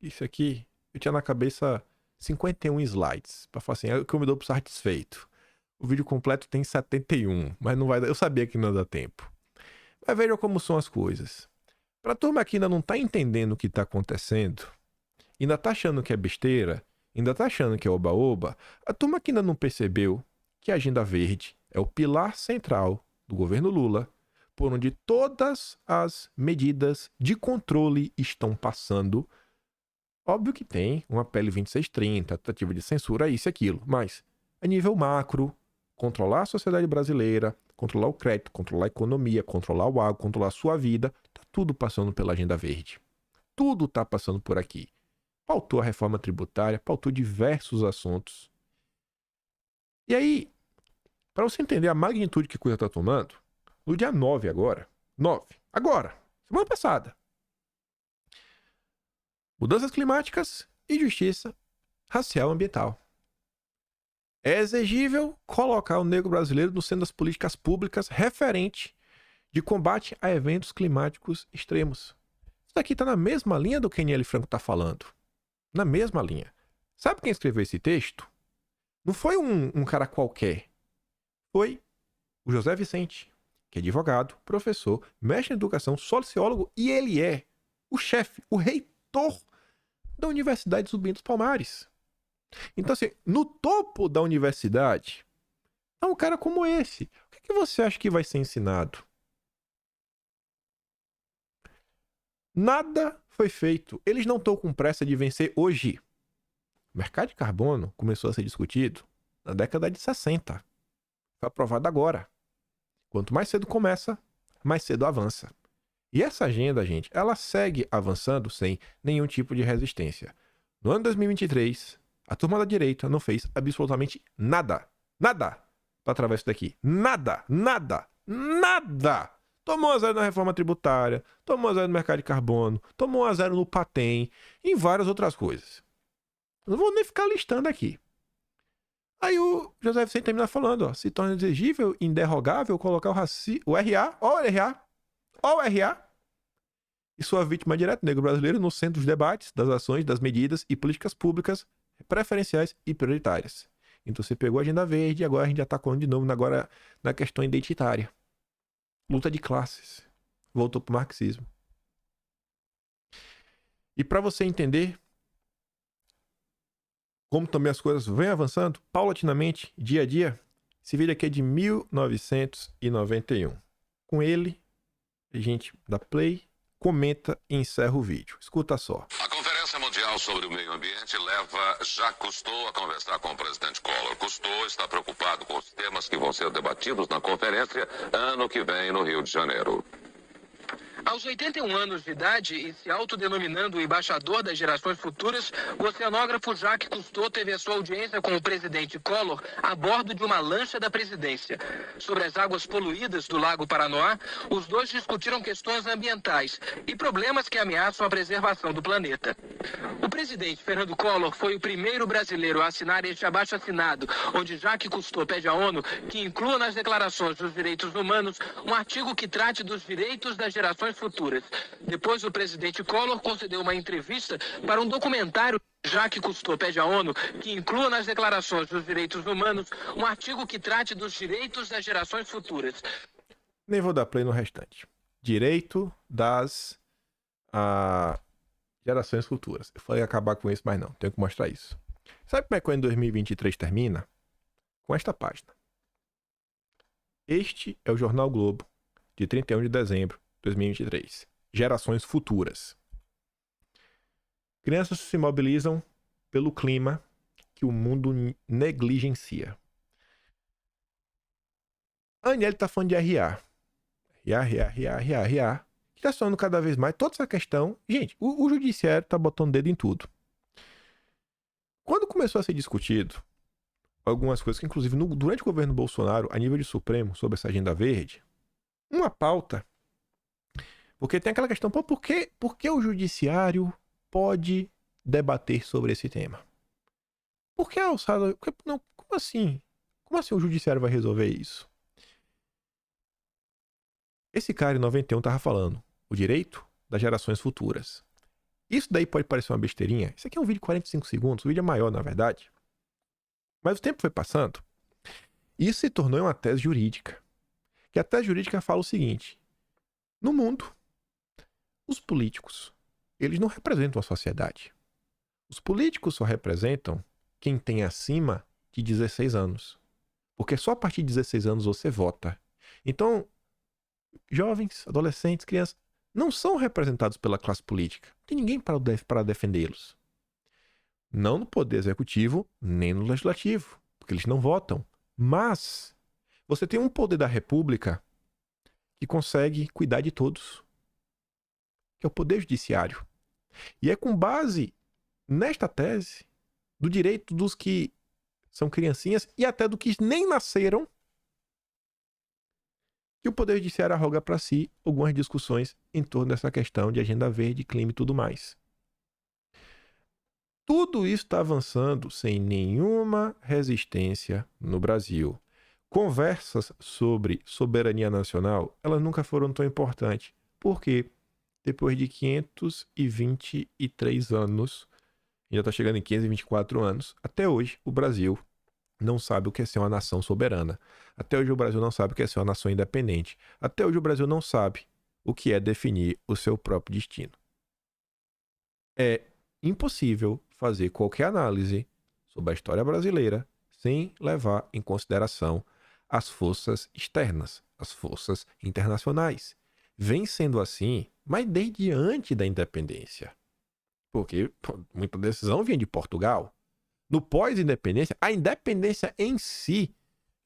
Isso aqui, eu tinha na cabeça 51 slides. Para falar assim, é o que eu me dou por satisfeito. O vídeo completo tem 71, mas não vai dar. Eu sabia que não ia dar tempo. Mas vejam como são as coisas. Para a turma que ainda não está entendendo o que está acontecendo, ainda está achando que é besteira, ainda está achando que é oba-oba, a turma que ainda não percebeu que a Agenda Verde é o pilar central do governo Lula, por onde todas as medidas de controle estão passando. Óbvio que tem uma PL 2630, tentativa de censura, isso e aquilo, mas a nível macro, controlar a sociedade brasileira, controlar o crédito, controlar a economia, controlar o agro, controlar a sua vida, tá tudo passando pela Agenda Verde. Tudo tá passando por aqui. pautou a reforma tributária, pautou diversos assuntos. E aí, para você entender a magnitude que a coisa está tomando, no dia 9 agora, semana passada, mudanças climáticas e justiça racial e ambiental. É exigível colocar o negro brasileiro no centro das políticas públicas referente de combate a eventos climáticos extremos. Isso daqui está na mesma linha do que Aniele Franco está falando. Na mesma linha. Sabe quem escreveu esse texto? Não foi um cara qualquer. Foi o José Vicente, que é advogado, professor, mestre em educação, sociólogo, e ele é o chefe, o reitor da Universidade Zumbi dos Palmares. Então, assim, no topo da universidade, é um cara como esse. O que você acha que vai ser ensinado? Nada foi feito. Eles não estão com pressa de vencer hoje. O mercado de carbono começou a ser discutido na década de 60. Foi aprovado agora. Quanto mais cedo começa, mais cedo avança. E essa agenda, gente, ela segue avançando sem nenhum tipo de resistência. No ano 2023, a turma da direita não fez absolutamente nada. Nada para travar isso daqui. Nada. Tomou 1-0 na reforma tributária, tomou 1-0 no mercado de carbono, tomou 1-0 no Patem e em várias outras coisas. Não vou nem ficar listando aqui. Aí o José Vicente termina falando, ó, se torna exigível, inderrogável colocar o RA e sua vítima direta, negro brasileiro, no centro dos debates, das ações, das medidas e políticas públicas preferenciais e prioritárias. Então você pegou a agenda verde e agora a gente já está falando de novo agora na questão identitária. Luta de classes. Voltou para o marxismo. E para você entender como também as coisas vêm avançando, paulatinamente, dia a dia, esse vídeo aqui é de 1991. Com ele, a gente dá play, comenta e encerra o vídeo. Escuta só. A Conferência Mundial sobre o Meio Ambiente leva Jacques Cousteau a conversar com o presidente Collor. Cousteau está preocupado com os temas que vão ser debatidos na conferência ano que vem no Rio de Janeiro. Aos 81 anos de idade e se autodenominando o embaixador das gerações futuras, o oceanógrafo Jacques Cousteau teve a sua audiência com o presidente Collor a bordo de uma lancha da presidência. Sobre as águas poluídas do Lago Paranoá, os dois discutiram questões ambientais e problemas que ameaçam a preservação do planeta. O presidente Fernando Collor foi o primeiro brasileiro a assinar este abaixo-assinado, onde Jacques Cousteau pede à ONU que inclua nas declarações dos direitos humanos um artigo que trate dos direitos das gerações futuras. Depois, o presidente Collor concedeu uma entrevista para um documentário. Jacques Cousteau pede à ONU que inclua nas declarações dos direitos humanos um artigo que trate dos direitos das gerações futuras. Nem vou dar play no restante. Direito das gerações futuras. Eu falei acabar com isso, mas não. Tenho que mostrar isso. Sabe como é que o ano 2023 termina? Com esta página. Este é o Jornal Globo, de 31 de dezembro de 2023. Gerações futuras. Crianças se mobilizam pelo clima que o mundo negligencia. A Aniele está falando de RA. RA. Que está sonando cada vez mais. Toda essa questão... Gente, o judiciário está botando dedo em tudo. Quando começou a ser discutido algumas coisas que, inclusive, durante o governo Bolsonaro, a nível de Supremo, sobre essa agenda verde, uma pauta... Porque tem aquela questão, por que o judiciário pode debater sobre esse tema? Por que a alçada... Não, como assim? Como assim o judiciário vai resolver isso? Esse cara em 91 estava falando o direito das gerações futuras. Isso daí pode parecer uma besteirinha. Isso aqui é um vídeo de 45 segundos, o vídeo é maior, na verdade. Mas o tempo foi passando e isso se tornou uma tese jurídica. Que a tese jurídica fala o seguinte: no mundo, os políticos, eles não representam a sociedade. Os políticos só representam quem tem acima de 16 anos. Porque só a partir de 16 anos você vota. Então, jovens, adolescentes, crianças, não são representados pela classe política. Não tem ninguém para defendê-los. Não no poder executivo, nem no legislativo, porque eles não votam. Mas você tem um poder da república que consegue cuidar de todos, que é o poder judiciário. E é com base nesta tese, do direito dos que são criancinhas e até do que nem nasceram, que o Poder Judiciário arroga para si algumas discussões em torno dessa questão de agenda verde, clima e tudo mais. Tudo isso está avançando sem nenhuma resistência no Brasil. Conversas sobre soberania nacional, elas nunca foram tão importantes. Por quê? Depois de 523 anos, já está chegando em 524 anos, até hoje o Brasil não sabe o que é ser uma nação soberana. Até hoje o Brasil não sabe o que é ser uma nação independente. Até hoje o Brasil não sabe o que é definir o seu próprio destino. É impossível fazer qualquer análise sobre a história brasileira sem levar em consideração as forças externas, as forças internacionais. Vem sendo assim, mas desde antes da independência. Porque muita decisão vinha de Portugal. No pós-independência, a independência em si,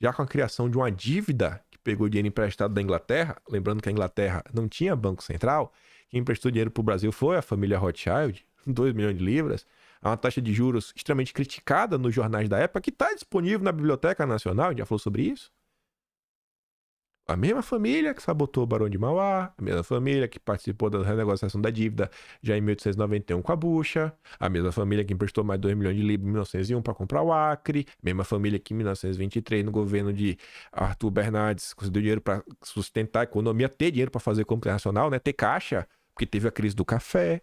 já com a criação de uma dívida que pegou dinheiro emprestado da Inglaterra, lembrando que a Inglaterra não tinha banco central, quem emprestou dinheiro para o Brasil foi a família Rothschild, 2 milhões de libras, a uma taxa de juros extremamente criticada nos jornais da época, que está disponível na Biblioteca Nacional, a gente já falou sobre isso. A mesma família que sabotou o Barão de Mauá, a mesma família que participou da renegociação da dívida já em 1891 com a Bucha, a mesma família que emprestou mais 2 milhões de libras em 1901 para comprar o Acre, a mesma família que em 1923, no governo de Arthur Bernardes, conseguiu dinheiro para sustentar a economia, ter dinheiro para fazer compra internacional, né? Ter caixa, porque teve a crise do café.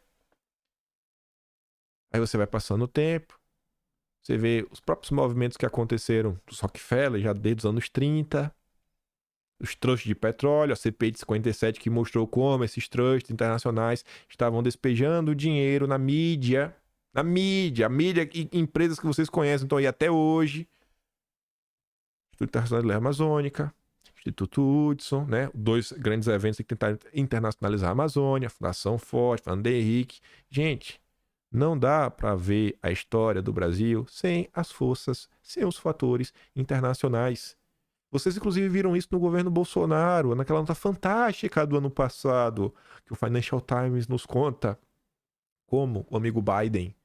Aí você vai passando o tempo, você vê os próprios movimentos que aconteceram dos Rockefeller já desde os anos 30, os trusts de petróleo, a CPI de 57 que mostrou como esses trusts internacionais estavam despejando dinheiro na mídia e empresas que vocês conhecem, estão aí até hoje. Instituto Internacional de Lei Amazônica, Instituto Hudson, né? 2 grandes eventos que tentaram internacionalizar a Amazônia, Fundação Forte, Fernando Henrique. Gente, não dá para ver a história do Brasil sem as forças, sem os fatores internacionais. Vocês, inclusive, viram isso no governo Bolsonaro, naquela nota fantástica do ano passado, que o Financial Times nos conta como o amigo Biden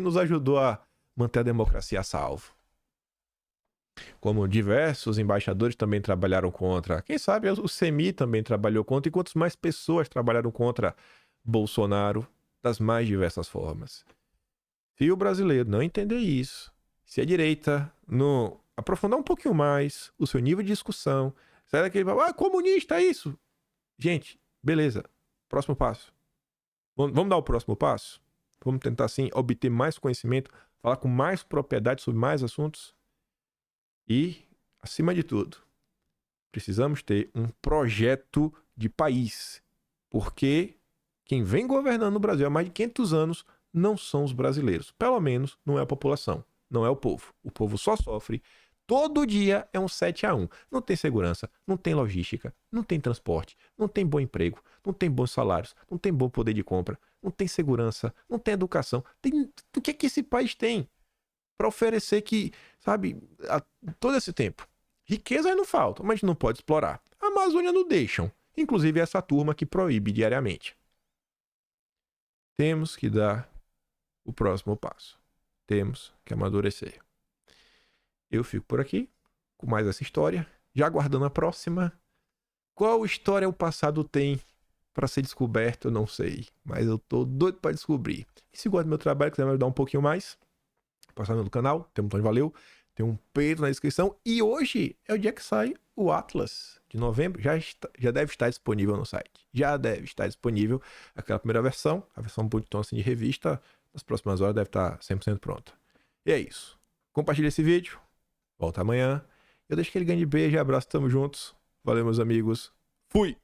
nos ajudou a manter a democracia a salvo. Como diversos embaixadores também trabalharam contra. Quem sabe o CEMI também trabalhou contra, e quantas mais pessoas trabalharam contra Bolsonaro das mais diversas formas. Se o brasileiro não entender isso, se a direita não aprofundar um pouquinho mais o seu nível de discussão, sai daquele comunista, é isso. Gente, beleza. Próximo passo. Vamos dar o próximo passo? Vamos tentar, assim, obter mais conhecimento, falar com mais propriedade sobre mais assuntos. E, acima de tudo, precisamos ter um projeto de país. Porque quem vem governando o Brasil há mais de 500 anos não são os brasileiros. Pelo menos não é a população. Não é o povo. O povo só sofre. Todo dia é um 7-1. Não tem segurança, não tem logística, não tem transporte, não tem bom emprego, não tem bons salários, não tem bom poder de compra, não tem segurança, não tem educação. O que é que esse país tem para oferecer que, sabe, todo esse tempo? Riqueza não falta, mas não pode explorar. A Amazônia não deixam. Inclusive essa turma que proíbe diariamente. Temos que dar o próximo passo. Temos que amadurecer. Eu fico por aqui, com mais essa história, já aguardando a próxima. Qual história o passado tem para ser descoberto, eu não sei. Mas eu tô doido para descobrir. E se gosta do meu trabalho, quiser me ajudar um pouquinho mais, passar no canal, tem um botão de valeu, tem um peito na descrição. E hoje é o dia que sai o Atlas de novembro. Já deve estar disponível no site. Já deve estar disponível aquela primeira versão, a versão bonitona assim de revista. Nas próximas horas deve estar 100% pronta. E é isso. Compartilha esse vídeo. Volta amanhã. Eu deixo aquele grande beijo e abraço. Tamo juntos. Valeu, meus amigos. Fui!